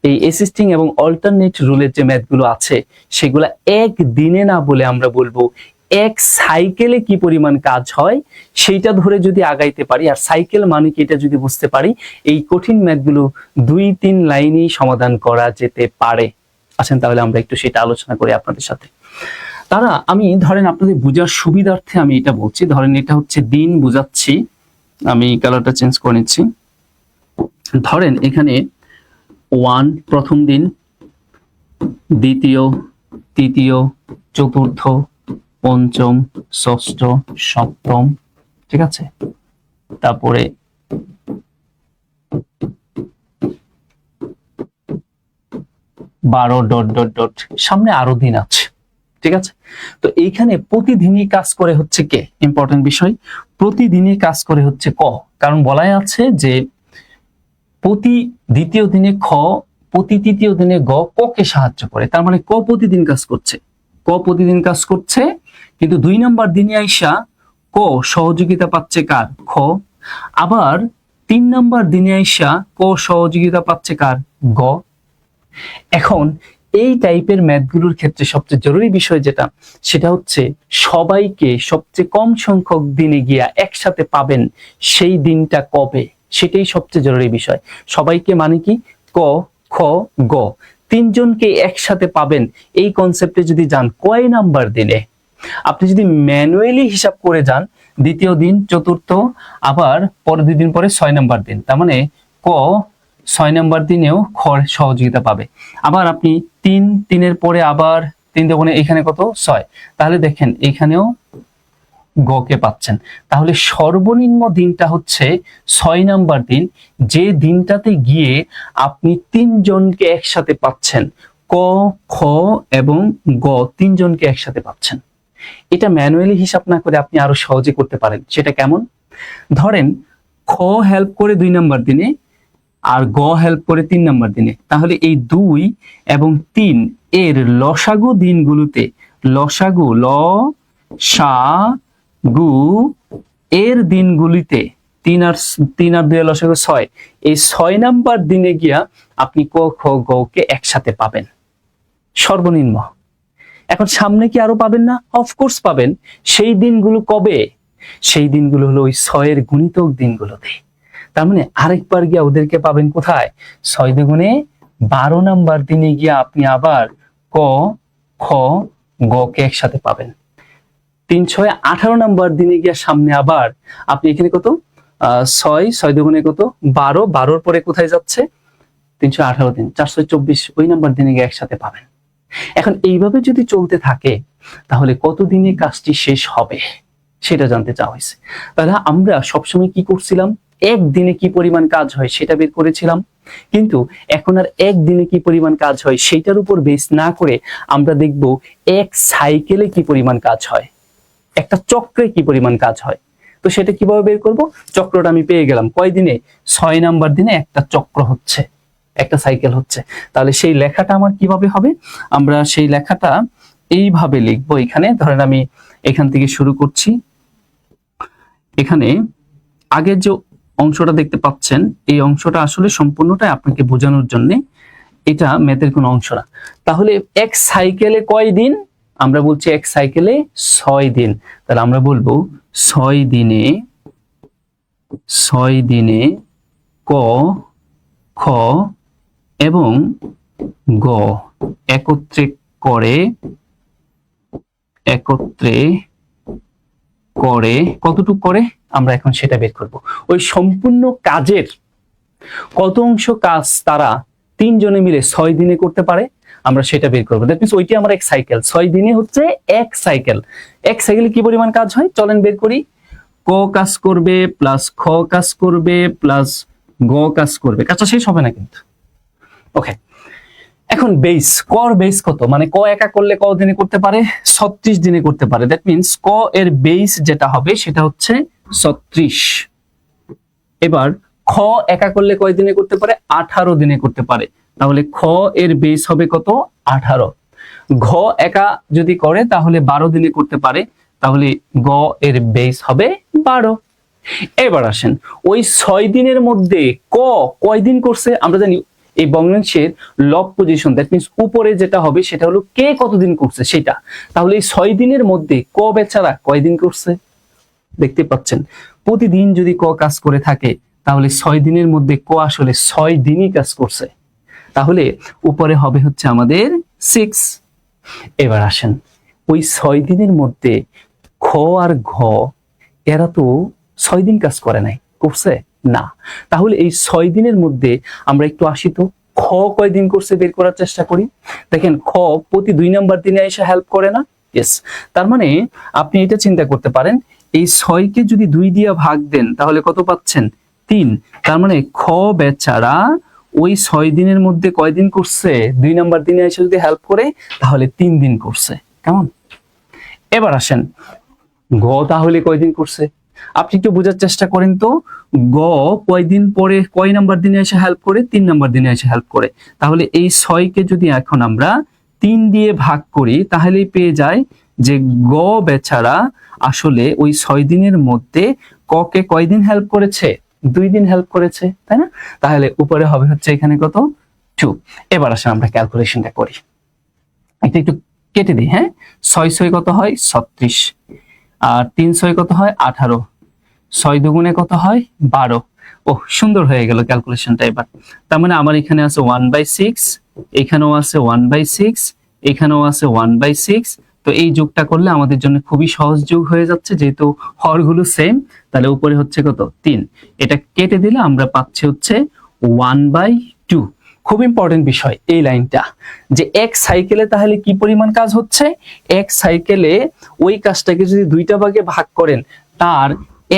এই অ্যাসিস্টিং এবং অল্টারনেট রুলের যে ম্যাথগুলো আছে সেগুলো একদিনে না বলে আমরা বলবো এক সাইকেলে কি পরিমাণ কাজ হয় সেইটা ধরে যদি আগাইতে পারি, আর সাইকেল মানে কি এটা যদি বুঝতে পারি, এই কঠিন ম্যাথগুলো 2-3 লাইনেই সমাধান করা যেতে পারে। আসেন তাহলে আমরা একটু সেটা আলোচনা করি আপনাদের সাথে। আমি ধরেন আপনাদের বোঝার সুবিধার্থে আমি এটা বলছি, ধরেন এটা হচ্ছে দিন বোঝাচ্ছি, আমি কালারটা চেঞ্জ করে নিচ্ছি। ধরেন এখানে 1 প্রথম দিন, দ্বিতীয়, তৃতীয়, চতুর্থ, পঞ্চম, ষষ্ঠ, সপ্তম। ঠিক আছে, তারপরে 12 ডট ডট ডট, সামনে আরো দিন আছে। ঠিক আছে, তো এইখানে প্রতিদিনই কাজ করে হচ্ছে কে? ইম্পর্টেন্ট বিষয়, প্রতিদিনই কাজ করে হচ্ছে ক, কারণ বলাই আছে যে প্রতি দ্বিতীয় দিনে খ, প্রতি তৃতীয় দিনে গ ককে সাহায্য করে, তার মানে ক প্রতিদিন কাজ করছে, ক প্রতিদিন কাজ করছে, কিন্তু 2 নাম্বার দিনে আইসা ক সহযোগিতা পাচ্ছে কার? খ। আবার 3 নাম্বার দিনে আইসা ক সহযোগিতা পাচ্ছে কার? গ। এখন এই টাইপের ম্যাথগুলোর ক্ষেত্রে সবচেয়ে জরুরি বিষয় যেটা, সেটা হচ্ছে সবাইকে সবচেয়ে কম সংখ্যক দিনে গিয়া একসাথে পাবেন সেই দিনটা কবে, সেটাই সবচেয়ে জরুরি বিষয়। সবাইকে মানে কি? ক, খ, গ, 3 জনকে একসাথে পাবেন এই কনসেপ্টে যদি যান কয় নাম্বার দিনে, আপনি যদি ম্যানুয়ালি হিসাব করে যান, দ্বিতীয় দিন, চতুর্থ, আবার পরের 2 দিন পরে 6 নাম্বার দিন, তার মানে ক 6 নাম্বার দিনেও খ সহযোগিতা পাবে। আবার আপনি 3-3 পরে আবার 3 দুগুণে এখানে কত? 6, তাহলে দেখেন এখানেও গ কে পাচ্ছেন। তাহলে সর্বনিম্ন দিনটা হচ্ছে 6 নাম্বার দিন, যে দিনটাতে গিয়ে আপনি 3 জনকে একসাথে পাচ্ছেন, ক, খ এবং গ 3 জনকে একসাথে পাচ্ছেন। এটা ম্যানুয়ালি হিসাব না করে আপনি আরো সহজে করতে পারেন। সেটা কেমন? ধরেন খ হেল্প করে 2 নাম্বার দিনে আর গ হেল্প করে 3 নাম্বার দিনে, তাহলে এই 2 এবং 3 এর লসাগু দিনগুলোতে, লসাগু ল সা গু এর দিনগুলিতে 3 আর 2 লসাগু 6, এই 6 নাম্বার দিনে গিয়া আপনি ক, খ, গ কে একসাথে পাবেন সর্বনিম্ন। এখন সামনে কি আরো পাবেন না? অফকোর্স পাবেন। সেই দিনগুলো কবে? সেই দিনগুলো হলো ওই 6 এর গুণিতক দিনগুলোতে। তার মানে আরেকবার গিয়া ওদেরকে পাবেন কোথায়? 6 দুগুণে 12 নাম্বার দিনে গিয়া আপনি আবার ক, খ, গ কে একসাথে পাবেন। 3-6 18 নাম্বার দিনে গিয়া সামনে আবার আপনি এখানে কত? 6 দুগুণে কত? 12, 12 পরে কোথায় যাচ্ছে? 318 দিন, 424 ওই নাম্বার দিনে গিয়ে একসাথে পাবেন। এখন এইভাবে যদি চলতে থাকে তাহলে কতদিনে কাজটি শেষ হবে সেটা জানতে চাওয়া হয়েছে। তাহলে আমরা সবসময় কি করছিলাম, একদিনে কি পরিমাণ কাজ হয় সেটা বের করেছিলাম, কিন্তু এখন আর একদিনে কি পরিমাণ কাজ হয় সেটার উপর বেস না করে আমরা দেখব এক সাইকেলে কি পরিমাণ কাজ হয়, একটা চক্রে কি পরিমাণ কাজ হয়। তো সেটা কিভাবে বের করব, চক্রটা আমি পেয়ে গেলাম কয় দিনে, 6 নাম্বার দিনে একটা চক্র হচ্ছে, একটা সাইকেল হচ্ছে। তাহলে সেই লেখাটা আমার কিভাবে হবে, আমরা সেই লেখাটা এইভাবে লিখবো। এখানে ধরেন আমি এখান থেকে শুরু করছি, এখানে আগের যে অংশটা দেখতে পাচ্ছেন এই অংশটা আসলে সম্পূর্ণটাই আপনাকে বোঝানোর জন্য, এটা ম্যাথের কোনো অংশ না। তাহলে এক সাইকেলে কয় দিন, আমরা বলছি এক সাইকেলে 6 দিন। তাহলে আমরা বলবো 6 দিনে ক, খ এবং গ একত্রে করে কতটুকু করে আমরা এখন সেটা বের করব। ওই সম্পূর্ণ কাজের কত অংশ কাজ তারা 3 জনে মিলে 6 দিনে করতে পারে আমরা সেটা বের করবো। দ্যাট মিন্স ওইটি আমার এক সাইকেল, 6 দিনে হচ্ছে এক সাইকেল। এক সাইকেলে কি পরিমাণ কাজ হয় চলেন বের করি। ক কাজ করবে প্লাস খ কাজ করবে প্লাস গ কাজ করবে, কাজটা শেষ হবে না কিন্তু। ওকে, এখন বেস, কর বেস কত, মানে ক একা করলে ক দিনে করতে পারে, 36 দিনে করতে পারে। দ্যাট মিন্স ক এর বেস যেটা হবে সেটা হচ্ছে 36। এবার খ একা করলে কয় দিনে করতে পারে, 18 দিনে করতে পারে। তাহলে খ এর বেস হবে কত, 18। ঘ একা যদি করে তাহলে 12 দিনে করতে পারে, তাহলে গ এর বেস হবে 12। এবার আসেন ওই 6 দিনের মধ্যে ক কয় দিন করছে, আমরা জানি এই ভগ্নাংশের লব পজিশন, দ্যাট মিন্স উপরে যেটা হবে সেটা হলো কে কতদিন করছে সেটা। তাহলে এই 6 দিনের মধ্যে ক বেচারা কয়দিন করছে, দেখতে পাচ্ছেন প্রতিদিন যদি ক কাজ করে থাকে তাহলে 6 দিনের মধ্যে ক আসলে 6 দিনই কাজ করছে, তাহলে উপরে হবে হচ্ছে আমাদের 6। এবার আসেন ওই 6 দিনের মধ্যে খ আর ঘ এরা তো 6 দিন কাজ করে নাই, করছে না। তাহলে এই 6 দিনের মধ্যে আমরা একটু আসি তো খ কয়দিন করছে বের করার চেষ্টা করি। দেখেন খ প্রতি 2 নাম্বার দিনে এসে হেল্প করে না, ইয়েস। তার মানে আপনি এটা চিন্তা করতে পারেন এই 6 কে যদি 2 দিয়ে ভাগ দেন তাহলে কত পাচ্ছেন, 3। তার মানে খ বেচারা ওই 6 দিনের মধ্যে কয়দিন করছে, 2 নাম্বার দিনে এসে যদি হেল্প করে তাহলে 3 দিন করছে, কেমন। এবার আসেন গ তাহলে কয়দিন করছে, আপনি একটু বোঝার চেষ্টা করেন তো, গ কয়দিন পরে কয় নাম্বার দিনে এসে হেল্প করে, 3 নাম্বার দিনে এসে হেল্প করে। তাহলে এই 6 কে যদি এখন আমরা 3 দিয়ে ভাগ করি তাহলেই পেয়ে যায় যে গ বেচারা আসলে ওই 6 দিনের মধ্যে ক কে কয়দিন হেল্প করেছে, 2 দিন হেল্প করেছে, তাই না। তাহলে উপরে হবে হচ্ছে এখানে কত, 2। এবার আসেন আমরা ক্যালকুলেশনটা করি, এটা একটু কেটে দিই। হ্যাঁ, 6 কত হয় 36, আর 3 কত হয় 18, 6 দুগুণে কত হয় 12। ও সুন্দর হয়ে গেল ক্যালকুলেশনটা। এবার তার মানে আমার এখানে আছে 1/6, এখানেও আছে 1/6, এখানেও আছে 1/6। তো এই যোগটা করলে আমাদের জন্য খুবই সহজ যোগ হয়ে যাচ্ছে, যেহেতু হরগুলো সেম। তাহলে উপরে হচ্ছে কত 3, এটা কেটে দিলে আমরা পাচ্ছি হচ্ছে 1/2। খুব ইম্পর্টেন্ট বিষয় এই লাইনটা, যে এক সাইকেলে তাহলে কি পরিমাণ কাজ হচ্ছে, এক সাইকেলে ওই কাজটাকে যদি 2টা ভাগে ভাগ করেন তার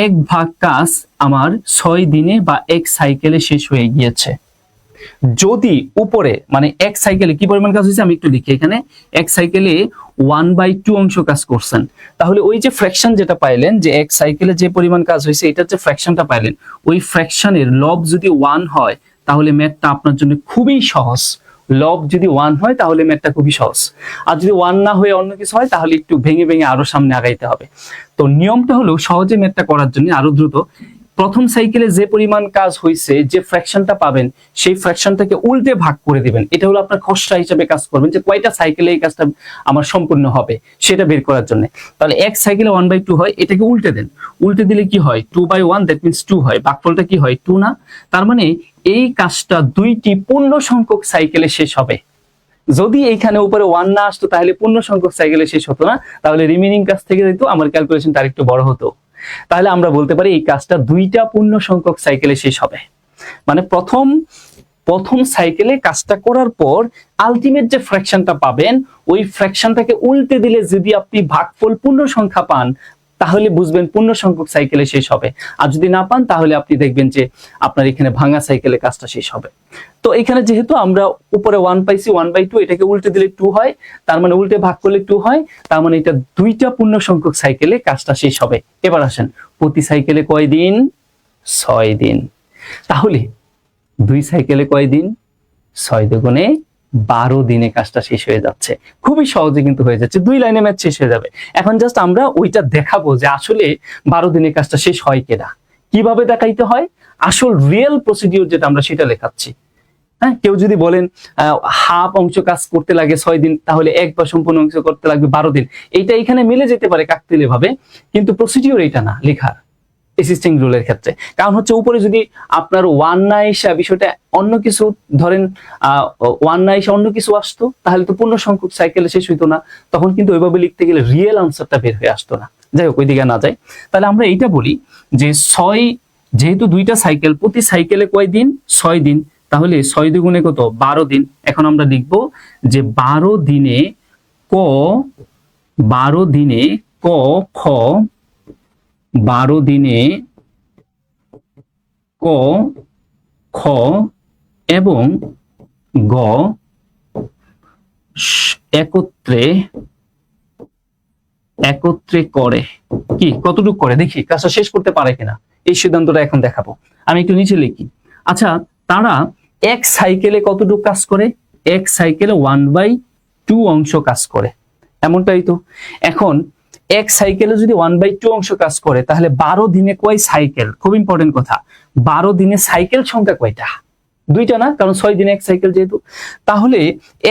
1 ভাগ কাজ আমার 6 দিনে বা এক সাইকেলে শেষ হয়ে গিয়েছে। যদি উপরে মানে এক সাইকেলে কি পরিমাণ কাজ হয়েছে আমি একটু লিখি এখানে, এক সাইকেলে 1/2 অংশ কাজ করছেন, তাহলে ওই যে ফ্র্যাকশন যেটা পাইলেন, যে এক সাইকেলে যে পরিমাণ কাজ হয়েছে এটা যে ফ্র্যাকশনটা পাইলেন, ওই ফ্র্যাকশনের লব যদি 1 হয় তাহলে ম্যাথটা আপনার জন্য খুবই সহজ। লব যদি 1 হয় তাহলে ম্যাথটা খুবই সহজ, আর যদি 1 না হয়ে অন্য কিছু হয় তাহলে একটু ভেঙে ভেঙে আরো সামনে আগাইতে হবে। তো নিয়মটা হলো সহজে ম্যাথটা করার জন্য আরো দ্রুত, প্রথম সাইকেলে যে পরিমাণ কাজ হয়েছে যে ফ্র্যাকশনটা পাবেন সেই ফ্র্যাকশনটাকে উল্টে ভাগ করে দিবেন। এটা হলো আপনার খসড়া হিসেবে কাজ করবেন, যে কয়টা সাইকেলে এই কাজটা আমার সম্পূর্ণ হবে সেটা বের করার জন্য। তাহলে এক সাইকেলে 1/2 হয়, এটাকে উল্টে দেন, উল্টে দিলে কি হয় 2/1, দ্যাট মিন্স 2 হয়। ভাগফলটা কি হয় 2 না। তার মানে এই কাজটা 2টি পূর্ণ সংখ্যক সাইকেলে শেষ হবে। যদি এইখানে উপরে 1 না আসতো তাহলে পূর্ণ সংখ্যক সাইকেলে শেষ হতো না, তাহলে রিমেইনিং কাজ থেকে যেত আমার ক্যালকুলেশনটা আরেকটু বড় হতো। তাহলে আমরা বলতে পারি এই কাজটা 2টা পূর্ণ সংখ্যক সাইকেলে শেষ হবে। মানে প্রথম প্রথম সাইকেলে কাজটা করার পর আলটিমেট যে ফ্র্যাকশনটা পাবেন ওই ফ্র্যাকশনটাকে উল্টে দিলে যদি আপনি ভাগফল পূর্ণ সংখ্যা পান তাহলে বুঝবেন পূর্ণ সংখ্যক সাইকেলে শেষ হবে, আর যদি না পান তাহলে আপনি দেখবেন যে আপনার এখানে ভাঙা সাইকেলে কাজটা শেষ হবে। তো এখানে যেহেতু আমরা উপরে 1 পাইছি 1/2, এটাকে উল্টে দিলে 2 হয়, তার মানে উল্টে ভাগ করলে 2 হয়, তার মানে এটা দুইটা পূর্ণ সংখ্যক সাইকেলে কাজটা শেষ হবে। এবার আসেন প্রতি সাইকেলে কয় দিন? 6 দিন। তাহলে 2 সাইকেলে কয় দিন? 6 দুগুণে 12 দিনে কাজটা শেষ হয়ে যাচ্ছে। খুবই সহজে কিন্তু হয়ে যাচ্ছে, 2 লাইনে ম্যাথ শেষ হয়ে যাবে। এখন জাস্ট আমরা ওইটা দেখাবো যে আসলে 12 দিনে কাজটা শেষ হয় কিনা, কিভাবে দেখাইতে হয়, আসল রিয়েল প্রসিডিউর যেটা আমরা সেটা লেখাচ্ছি। হ্যাঁ, কেউ যদি বলেন হাফ অংশ কাজ করতে লাগে 6 দিন, তাহলে এক বা সম্পূর্ণ অংশ করতে লাগবে 12 দিন। এইটা এখানে মিলে যেতে পারে কাকতালীয় ভাবে, কিন্তু প্রসিডিউর এইটা না লেখার এসিস্টিং রুলের ক্ষেত্রে। কারণ হচ্ছে উপরে যদি আপনার 1 না এসে বিষয়টা অন্য কিছু ধরেন 1 না এসে অন্য কিছু আসতো, তাহলে তো পূর্ণ সংখ্যক সাইকেলে শেষ হইতো না, তখন কিন্তু ওইভাবে লিখতে গেলে রিয়েল আনসারটা বের হয়ে আসতো না। যাই হোক, ওইদিকে না যায়, তাহলে আমরা এইটা বলি যে 6, যেহেতু 2টা সাইকেল, প্রতি সাইকেলে কয় দিন? 6 দিন। তাহলে 6 দুগুণে কত? 12 দিন। এখন আমরা লিখবো যে 12 দিনে ক, 12 দিনে ক, খ, 12 দিনে ক, খ এবং গ একত্রে করে কি, কতটুকু করে দেখি কাজটা শেষ করতে পারে কিনা, এই সিদ্ধান্তটা এখন দেখাবো। আমি একটু নিচে লিখি। আচ্ছা, তারা এক সাইকেলে কতটুকু কাজ করে? এক সাইকেলে 1/2 অংশ কাজ করে, এমনটাই তো। এখন এক সাইকেলে যদি 1/2 অংশ কাজ করে, তাহলে 12 দিনে কয় সাইকেল? খুব ইম্পর্টেন্ট কথা, 12 দিনে সাইকেল সংখ্যা কয়টা? 2টা না, কারণ 6 দিনে এক সাইকেল যেহেতু। তাহলে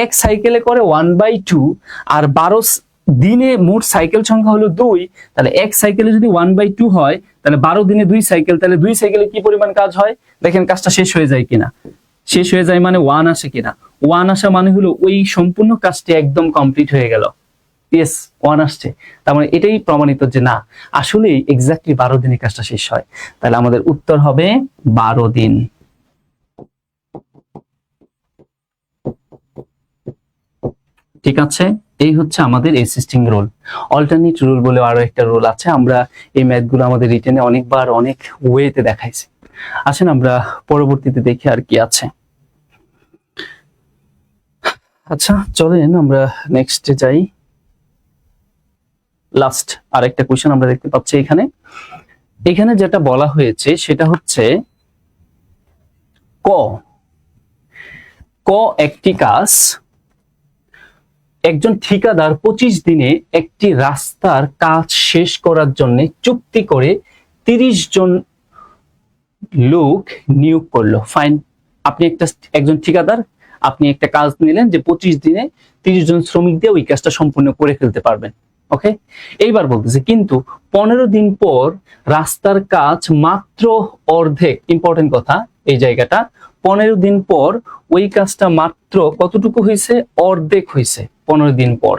এক সাইকেলে করে 1/2, আর 12 দিনে মোট সাইকেল সংখ্যা হলো 2, তাহলে এক সাইকেলে যদি 1/2 হয়, তাহলে 12 দিনে 2 সাইকেল, তাহলে 2 সাইকেলে কি পরিমাণ কাজ হয় দেখেন, কাজটা শেষ হয়ে যায় কিনা। শেষ হয়ে যায় মানে 1 আসে কিনা, 1 আসা মানে হলো ওই সম্পূর্ণ কাজটি একদম কমপ্লিট হয়ে গেল। ইয়েস, 1 আসছে, তার মানে এটাই প্রমাণিত যে না, আসলে এক্স্যাক্টলি 12 দিনে কাজটা শেষ হয়। তাহলে আমাদের উত্তর হবে 12 দিন। ঠিক আছে, এই হচ্ছে আমাদের এসিস্টিং রুল। অল্টারনেট রুল বলে আরো একটা রুল আছে, আমরা এই ম্যাথগুলো আমাদের রিটেনে অনেকবার অনেক ওয়েতে দেখাইছি। আসেন আমরা পরবর্তীতে দেখি আর কি আছে। আচ্ছা চলেন আমরা নেক্সটে যাই। লাস্ট আরেকটা কোশ্চেন আমরা দেখতে পাচ্ছি এখানে। এখানে যেটা বলা হয়েছে সেটা হচ্ছে ক, একটি কাজ, একজন ঠিকাদার 25 দিনে একটি রাস্তার কাজ শেষ করার জন্য চুক্তি করে 30 জন লোক নিয়োগ করলো। ফাইন, আপনি একজন ঠিকাদার, আপনি একটা কাজ নিলেন যে 25 দিনে 30 জন শ্রমিক দিয়ে ওই কাজটা সম্পূর্ণ করে ফেলতে পারবেন। ওকে, এইবার বলতেছে কিন্তু 15 দিন পর রাস্তার কাজ মাত্র অর্ধেক। ইম্পর্টেন্ট কথা এই জায়গাটা, 15 দিন পর ওই কাজটা মাত্র কতটুকু হয়েছে? অর্ধেক হয়েছে। 15 দিন পর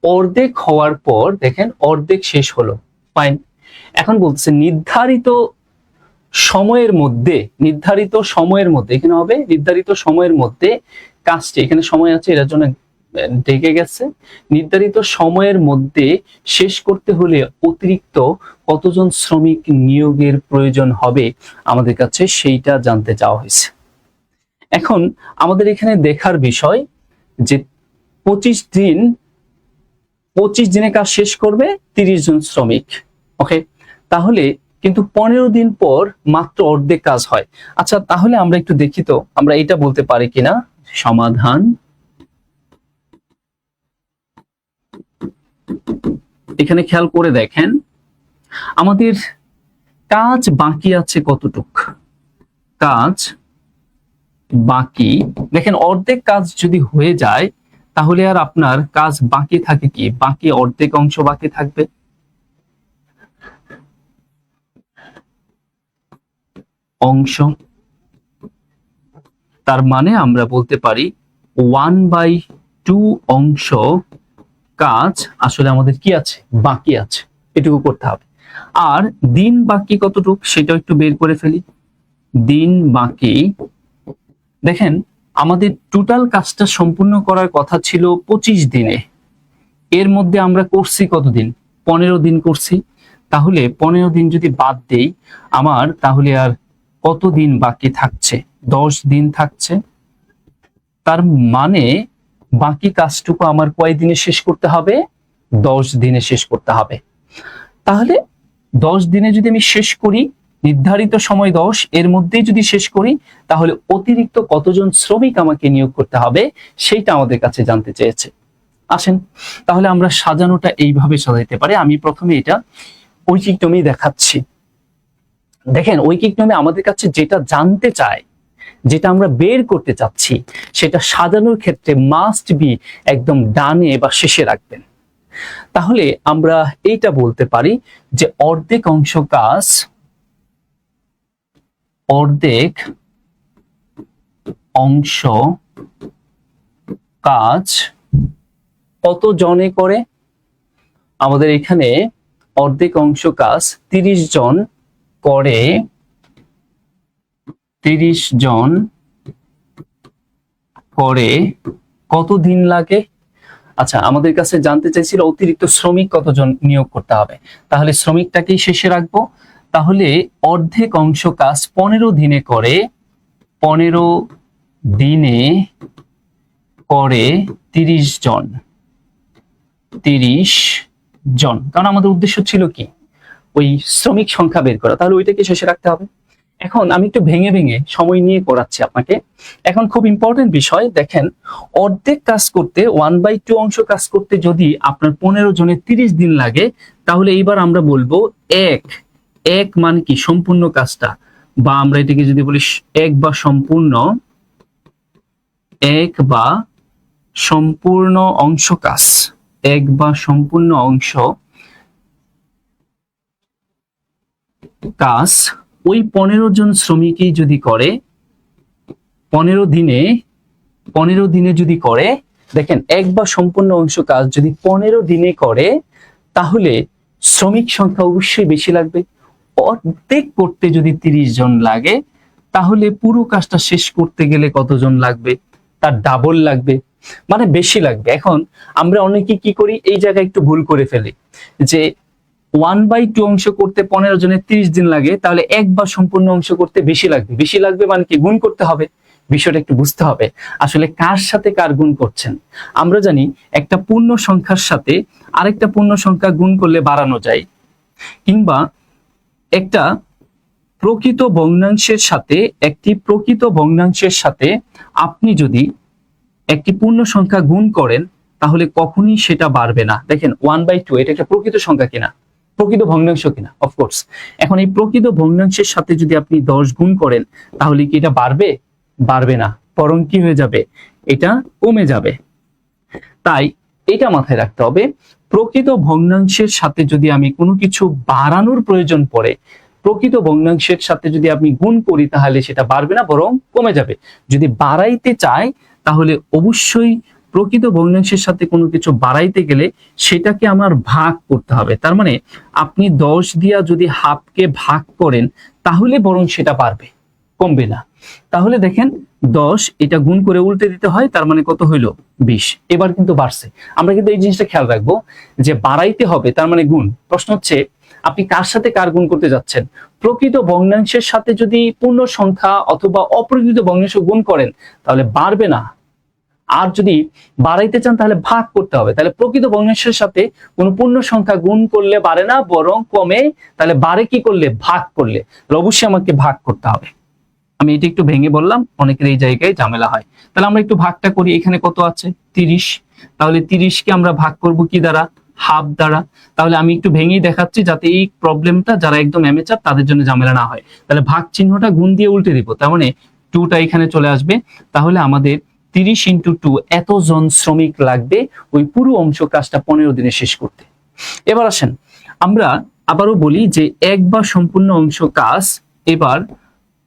অর্ধেক হওয়ার পর দেখেন অর্ধেক শেষ হলো। ফাইন, এখন বলতেছে নির্ধারিত সময়ের মধ্যে, এখানে হবে নির্ধারিত সময়ের মধ্যে কাজটি, এখানে সময় আছে এটার জন্য ডেকে গেছে, নির্ধারিত সময়ের মধ্যে শেষ করতে হলে অতিরিক্ত কতজন শ্রমিক নিয়োগের প্রয়োজন হবে আমাদের কাছে সেইটা জানতে চাওয়া হয়েছে। এখন আমাদের এখানে দেখার বিষয় যে 25 দিনে কাজ শেষ করবে 30 জন শ্রমিক। ওকে, তাহলে কিন্তু 15 দিন পর মাত্র অর্ধেক কাজ হয়। আচ্ছা তাহলে আমরা একটু দেখি তো আমরা এটা বলতে পারি কিনা। সমাধান, এখানে খেয়াল করে দেখেন আমাদের কাজ বাকি আছে কতটুক, কাজ বাকি দেখেন অর্ধেক কাজ যদি হয়ে যায় তাহলে আর আপনার কাজ বাকি থাকে কি, বাকি অর্ধেক অংশ বাকি থাকবে। অংশ, তার মানে আমরা বলতে পারি 1/2 অংশ কাজ আসলে আমাদের কি আছে, বাকি আছে, এটুকু করতে হবে। আর দিন বাকি কতটুক সেটা একটু বের করে ফেলি। দিন বাকি দেখেন আমাদের টোটাল কাজটা সম্পূর্ণ করার কথা ছিল 25 দিনে, এর মধ্যে আমরা করছি কতদিন? 15 দিন করছি। তাহলে 15 দিন যদি বাদ দেই আমার, তাহলে আর কত দিন বাকি থাকছে? 10 দিন থাকছে। তার মানে বাকি কাজটুকু আমার কয় দিনে শেষ করতে হবে? 10 দিনে শেষ করতে হবে। তাহলে 10 দিনে যদি আমি শেষ করি, নির্ধারিত সময় 10, এর মধ্যেই যদি শেষ করি, তাহলে অতিরিক্ত কতজন শ্রমিক আমাকে নিয়োগ করতে হবে সেইটা আমাদের কাছে জানতে চেয়েছে। আসেন তাহলে আমরা সাজানোটা এইভাবে সাজাইতে পারি। আমি প্রথমে এটা ঐকিক নিয়মে দেখাচ্ছি। দেখেন ঐকিক নিয়মে আমাদের কাছে যেটা জানতে চায়, যেটা আমরা বের করতে চাচ্ছি, সেটা সাজানোর ক্ষেত্রে মাস্ট বি একদম ডানে বা শেষে রাখবেন। তাহলে আমরা এইটা বলতে পারি যে অর্ধেক অংশ কাজ কত জনে করে? আমাদের এখানে অর্ধেক অংশ কাজ 30 জন করে। 30 জন করে কত দিন লাগে? আচ্ছা, আমাদের কাছে জানতে চাইছিল অতিরিক্ত শ্রমিক কতজন নিয়োগ করতে হবে। তাহলে শ্রমিকটাকেই শেষে রাখবো। তাহলে অর্ধেক অংশ কাজ 15 দিনে করে। 15 দিনে করে 30 জন। 30 জন, কারণ আমাদের উদ্দেশ্য ছিল কি? ওই শ্রমিক সংখ্যা বের করা। তাহলে ওইটাকে শেষে রাখতে হবে। এখন আমি একটু ভেঙে ভেঙে সময় নিয়ে করাচ্ছি আপনাকে। এখন খুব ইম্পর্টেন্ট বিষয়, দেখেন অর্ধেক কাজ করতে 1/2 অংশ কাজ করতে যদি আপনার 15 জনের 30 দিন লাগে, তাহলে এইবার আমরা বলবো এক মানে কি? সম্পূর্ণ কাজটা, বা আমরা এটাকে যদি বলি এক বা সম্পূর্ণ অংশ কাজ, এক বা সম্পূর্ণ অংশ কাজ ওই 15 জন শ্রমিকই যদি করে, 15 দিনে যদি করে, দেখেন এক বা সম্পূর্ণ অংশ কাজ যদি 15 দিনে করে, তাহলে শ্রমিক সংখ্যা অবশ্যই বেশি লাগবে। অর্ধেক করতে যদি 30 জন লাগে, তাহলে পুরো কাজটা শেষ করতে গেলে কতজন লাগবে? তার ডাবল লাগবে, মানে বেশি লাগবে। এখন আমরা অনেকে কি করি, এই জায়গায় একটু ভুল করে ফেলি যে 1/2 অংশ করতে 15 জনের 30 দিন লাগে, তাহলে এক বা সম্পূর্ণ অংশ করতে বেশি লাগবে মানে কি? গুণ করতে হবে। বিষয়টা একটু বুঝতে হবে, আসলে কার সাথে কার গুণ করছেন। আমরা জানি একটা পূর্ণ সংখ্যার সাথে আরেকটা পূর্ণ সংখ্যা গুণ করলে বাড়ানো যায়, কিংবা একটা প্রকৃত ভগ্নাংশের সাথে আপনি যদি একটি পূর্ণ সংখ্যা গুণ করেন, তাহলে কখনই সেটা বাড়বে না। দেখেন 1/2 এটা একটা প্রকৃত সংখ্যা কিনা, প্রকৃত ভগ্নাংশ কিনা? অফকোর্স। এখন এই প্রকৃত ভগ্নাংশের সাথে যদি আপনি 10 গুণ করেন, তাহলে কি এটা বাড়বে? বাড়বে না, বরং কি হয়ে যাবে? এটা কমে যাবে। তাই এটা মাথায় রাখতে হবে, প্রকৃত ভগ্নাংশের সাথে যদি আমি কোনো কিছু বাড়ানোর প্রয়োজন পড়ে, প্রকৃত ভগ্নাংশের সাথে যদি আমি গুণ করি, তাহলে সেটা বাড়বে না, বরং কমে যাবে। যদি বাড়াইতে চাই, তাহলে অবশ্যই প্রকৃত ভগ্নাংশের সাথে কোনো কিছু বাড়াইতে গেলে সেটাকে আমার ভাগ করতে হবে। তার মানে আপনি 10 দিয়া যদি হাফকে ভাগ করেন, তাহলে বরং সেটা বাড়বে, কমবে না। তাহলে দেখেন 10 এটা গুণ করে উল্টে দিতে হয়, তার মানে কত হইলো? 20। এবার কিন্তু বাড়ছে। আমরা কিন্তু এই জিনিসটা খেয়াল রাখবো যে বাড়াইতে হবে, তার মানে গুণ। প্রশ্ন হচ্ছে আপনি কার সাথে কার গুণ করতে যাচ্ছেন? প্রকৃত ভগ্নাংশের সাথে যদি পূর্ণ সংখ্যা অথবা অপ্রকৃত ভগ্নাংশ গুণ করেন, তাহলে বাড়বে না। আর যদি বাড়াইতে চান, তাহলে ভাগ করতে হবে। তাহলে প্রকৃত ভগ্নাংশের সাথে কোন পূর্ণ সংখ্যা গুণ করলে বাড়ে না, বরং কমে। তাহলে বাড়ে কি করলে? ভাগ করলে। অবশ্যই আমাকে ভাগ করতে হবে। আমি এটা একটু ভেঙে বললাম, অনেকের এই জায়গায় ঝামেলা হয়। তাহলে আমরা একটু ভাগটা করি। এখানে কত আছে? 30। তাহলে 30কে আমরা ভাগ করব কি দ্বারা? হাফ দ্বারা। তাহলে আমি একটু ভেঙেই দেখাচ্ছি, যাতে এই প্রবলেমটা যারা একদম অ্যামেচার তাদের জন্য ঝামেলা না হয়। তাহলে ভাগ চিহ্নটা গুণ দিয়ে উল্টে দিব, তার মানে 2টা এখানে চলে আসবে। তাহলে আমাদের 30 × 2 এতজন শ্রমিক লাগবে ওই পুরো অংশ কাজটা 15 দিনে শেষ করতে। এবার আসেন আমরা আবারও বলি যে এক বা সম্পূর্ণ অংশ কাজ এবার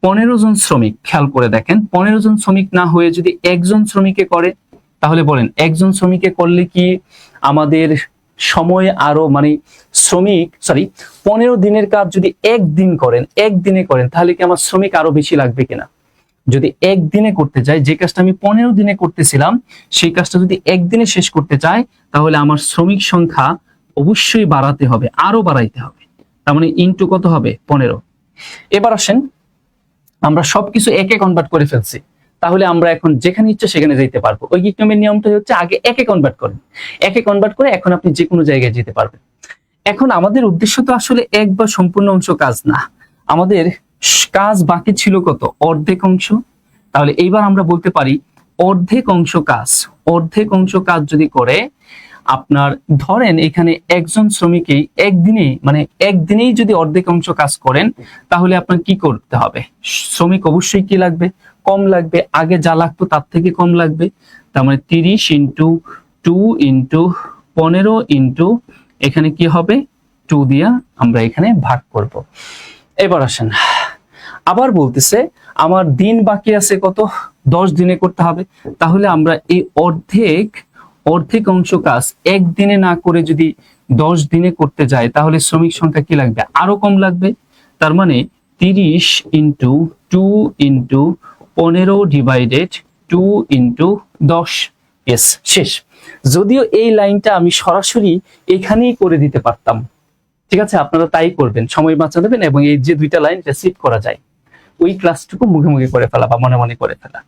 15 জন শ্রমিক। খেয়াল করে দেখেন, 15 জন শ্রমিক না হয়ে যদি একজন শ্রমিকে করে, তাহলে বলেন একজন শ্রমিকে করলে কি আমাদের সময় আরো, মানে 15 দিনের কাজ যদি একদিনে করেন, তাহলে কি আমার শ্রমিক আরো বেশি লাগবে কিনা? যদি একদিনে করতে চাই, যে কাজটা আমি 15 দিনে করতেছিলাম সেই কাজটা যদি একদিনে শেষ করতে চাই, তাহলে আমার শ্রমিক সংখ্যা অবশ্যই বাড়াতে হবে, আরো বাড়াইতে হবে। তার মানে ইনটু কত হবে? 15। এবার আসেন, আমরা সবকিছু একে কনভার্ট করে ফেলছি, তাহলে আমরা এখন যেখানে ইচ্ছা সেখানে যেতে পারবো। ওই নিয়মের নিয়মটা হচ্ছে আগে একে কনভার্ট করেন, একে কনভার্ট করে এখন আপনি যে কোনো জায়গায় যেতে পারবেন। এখন আমাদের উদ্দেশ্য তো আসলে এক বা সম্পূর্ণ অংশ কাজ না, আমাদের কাজ বাকি ছিল কত? অর্ধেক অংশ। তাহলে এইবার আমরা বলতে পারি অর্ধেক অংশ কাজ। অর্ধেক অংশ কাজ যদি করে আপনার, ধরেন এখানে একজন শ্রমিকই একদিনেই যদি অর্ধেক অংশ কাজ করেন, তাহলে আপনার কি করতে হবে? শ্রমিক অবশ্যই কি লাগবে? কম লাগবে, আগে যা লাগতো তার থেকে কম লাগবে। তার মানে 30 ইন্টু 2 ইন্টু 15 ইন্টু এখানে কি হবে? 2 দিয়া আমরা এখানে ভাগ করব। এবার আসেন, আবার বলতেছে আমার দিন বাকি আছে কত? 10 দিনে করতে হবে। তাহলে আমরা এই অর্ধেক অংশ কাজ একদিনে না করে যদি 10 দিনে করতে যাই, তাহলে শ্রমিক সংখ্যা কি লাগবে? আরো কম লাগবে। তার মানে 30 into 2 into 15 divided 2 into 10। Yes, শেষ। যদিও এই লাইনটা আমি সরাসরি এখানেই করে দিতে পারতাম, ঠিক আছে, আপনারা তাই করবেন, সময় বাঁচা দেবেন এবং এই যে দুইটা লাইন রিসিভ করা যায় ওই ক্লাসটুকু মুখে মুখে করে ফেলা বা মনে মনে করে ফেলা।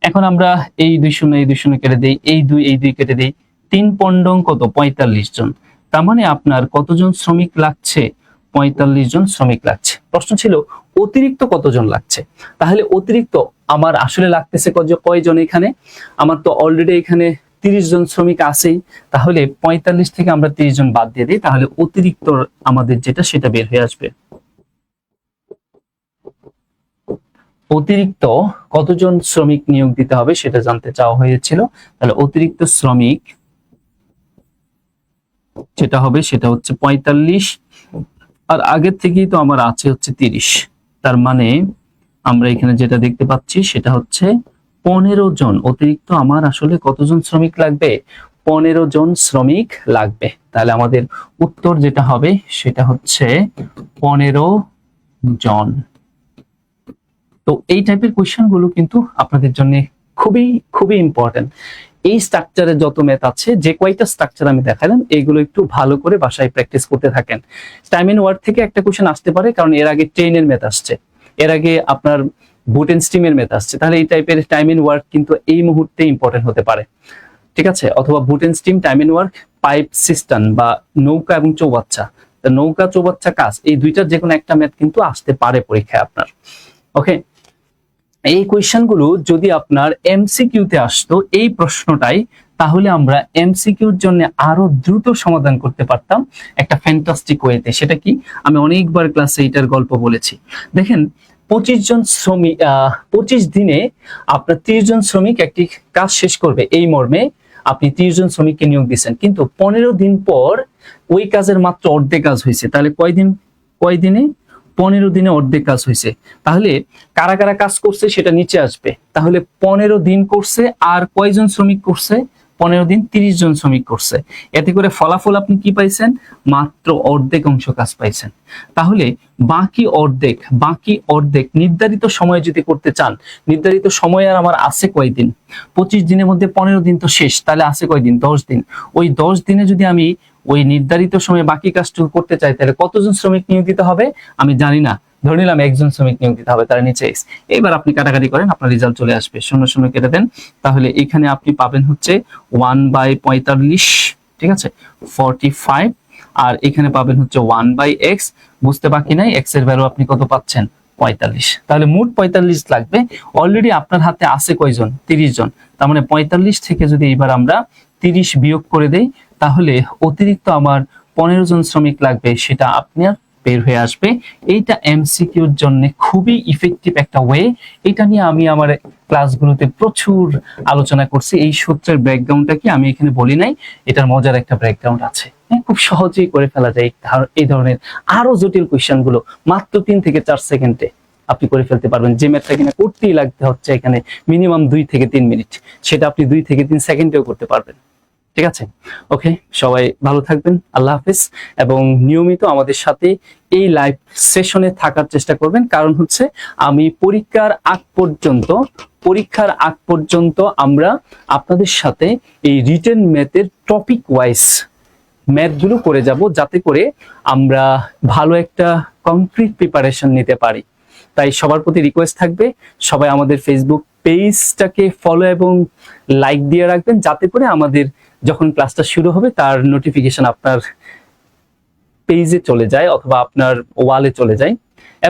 এখন আমরা এই 2 কেটে দেই, এই 2 কেটে দেই, 3 পন্ডং কত? 45 জন। তার মানে আপনার কতজন শ্রমিক লাগছে? 45 জন শ্রমিক লাগছে। প্রশ্ন ছিল অতিরিক্ত কতজন লাগছে? তাহলে অতিরিক্ত আমার আসলে লাগতেছে কয়জন? এখানে আমার তো অলরেডি এখানে 30 জন শ্রমিক আছেই, তাহলে 45 থেকে আমরা 30 জন বাদ দিয়ে দিই, তাহলে অতিরিক্ত আমাদের যেটা সেটা বের হয়ে আসবে। অতিরিক্ত কতজন শ্রমিক নিয়োগ দিতে হবে সেটা জানতে চাওয়া হয়েছিল। তাহলে অতিরিক্ত শ্রমিক যেটা হবে সেটা হচ্ছে 45, আর আগের থেকেই তো আমার আছে হচ্ছে 30। তার মানে আমরা এখানে যেটা দেখতে পাচ্ছি সেটা হচ্ছে 15 জন অতিরিক্ত আমার আসলে কতজন শ্রমিক লাগবে? 15 জন শ্রমিক লাগবে। তাহলে আমাদের উত্তর যেটা হবে সেটা হচ্ছে 15 জন। তো এই টাইপের কোয়েশ্চেন গুলো কিন্তু আপনাদের জন্য খুবই খুবই ইম্পর্টেন্ট। এই স্ট্রাকচারে যত ম্যাথ আছে, যে কয়টা স্ট্রাকচার আমি দেখালাম, এইগুলো একটু ভালো করে বাসায় প্র্যাকটিস করতে থাকেন। টাইম এন্ড ওয়ার্ক থেকে একটা কোয়েশ্চেন আসতে পারে, কারণ এর আগে ট্রেনের ম্যাথ আসছে, এর আগে আপনার বুট এন্ড স্টিমের ম্যাথ আসছে। তাহলে এই টাইপের টাইম এন্ড ওয়ার্ক কিন্তু এই মুহূর্তে ইম্পর্টেন্ট হতে পারে, ঠিক আছে? অথবা boat and stream, time and work, pipe cistern বা নৌকা এবং চৌবাচ্চা, নৌকা চৌবাচ্চা কাজ, এই দুইটার যে কোনো একটা ম্যাথ কিন্তু আসতে পারে পরীক্ষায় আপনার। ওকে, এই কোয়েশ্চেনগুলো যদি আপনার এমসিকিউতে আসতো এই প্রশ্নটাই, তাহলে আমরা এমসিকিউর জন্য আরো দ্রুত সমাধান করতে পারতাম একটা ফ্যান্টাস্টিক ওয়েতে। সেটা কি? আমি অনেকবার ক্লাসে এটার গল্প বলেছি। দেখেন, 25 জন শ্রমিক 25 দিনে আপনার 30 জন শ্রমিক একটি কাজ শেষ করবে, এই মর্মে আপনি 30 জন শ্রমিককে নিয়োগ দিচ্ছেন, কিন্তু 15 দিন পর ওই কাজের মাত্র অর্ধেক কাজ হয়েছে। তাহলে কয় দিনে? 15 দিনে অর্ধেক কাজ হয়েছে। তাহলে কারা কারা কাজ করছে সেটা নিচে আসবে। তাহলে 15 দিন করছে, আর কয়জন শ্রমিক করছে? 15 দিন 30 জন শ্রমিক করছে। এতে করে ফলাফল আপনি কি পাইছেন? মাত্র অর্ধেক অংশ কাজ পাইছেন। তাহলে বাকি অর্ধেক নির্ধারিত সময়ে যদি করতে চান, নির্ধারিত সময় আর আমার আছে কয়দিন? 25 দিনের মধ্যে 15 দিন তো শেষ, তাহলে আছে কয়দিন? 10 দিন। ওই 10 দিনে যদি আমি ওই নির্ধারিত সময়ে বাকি কাজটুকু করতে চাই, তাহলে কতজন শ্রমিক নিয়োগ দিতে হবে আমি জানি না, ধরে নিলাম একজন শ্রমিক নিয়োগ দিতে হবে, তার নিচে এক্স। এবার আপনি কাটাকাটি করেন, আপনার রেজাল্ট চলে আসবে, 0 কেটে দেন। তাহলে এখানে আপনি পাবেন হচ্ছে 1/45, ঠিক আছে, 45, আর এখানে পাবেন হচ্ছে 1/x। বুঝতে বাকি নাই, x এর ভ্যালু আপনি কত পাচ্ছেন? 45। তাহলে মোট 45 লাগবে। অলরেডি আপনার হাতে আছে কয়জন? 30 জন। তার মানে 45 থেকে যদি এবার আমরা 30 বিয়োগ করে দেই, তাহলে অতিরিক্ত আমার 15 জন শ্রমিক লাগবে, সেটা আপনার বের হয়ে আসবে। এইটা এমসিকিউর জন্য খুবই ইফেক্টিভ একটা ওয়ে। এটা নিয়ে আমি আমার ক্লাসগুলোতে প্রচুর আলোচনা করছি। এই সূত্রের ব্যাকগ্রাউন্ডটা কি আমি এখানে বলি নাই, এটার মজার একটা ব্যাকগ্রাউন্ড আছে। খুব সহজেই করে ফেলা যায় এই ধরনের আরো জটিল কোয়েশ্চেন গুলো মাত্র 3 থেকে 4 সেকেন্ডে আপনি করে ফেলতে পারবেন। যে ম্যাথটা কিনা করতেই লাগতে হচ্ছে এখানে মিনিমাম 2 থেকে 3 মিনিট, সেটা আপনি 2 থেকে 3 সেকেন্ডেও করতে পারবেন। ঠিক আছে? ওকে, সবাই ভালো থাকবেন, আল্লাহ হাফেজ। এবং নিয়মিত আমাদের সাথে এই লাইভ সেশনে থাকার চেষ্টা করবেন, কারণ হচ্ছে আমি পরীক্ষার আগ পর্যন্ত আমরা আপনাদের সাথে এই রিটেন ম্যাথের টপিক ওয়াইজ ম্যাথগুলো করে যাব, যাতে করে আমরা ভালো একটা কংক্রিট প্রিপারেশন নিতে পারি। তাই সবার প্রতি রিকোয়েস্ট থাকবে, সবাই আমাদের ফেসবুক পেজটাকে ফলো এবং লাইক দিয়ে রাখবেন, যাতে করে আমাদের যখন ক্লাসটা শুরু হবে তার নোটিফিকেশন আপনার পেজে চলে যায় অথবা আপনার ওয়ালে চলে যায়।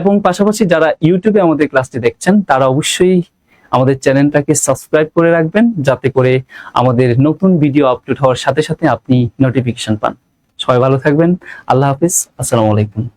এবং পাশাপাশি যারা ইউটিউবে আমাদের ক্লাসটি দেখছেন তারা অবশ্যই আমাদের চ্যানেলটাকে সাবস্ক্রাইব করে রাখবেন, যাতে করে আমাদের নতুন ভিডিও আপলোড হওয়ার সাথে সাথে আপনি নোটিফিকেশন পান। সবাই ভালো থাকবেন, আল্লাহ হাফিজ, আসসালামু আলাইকুম।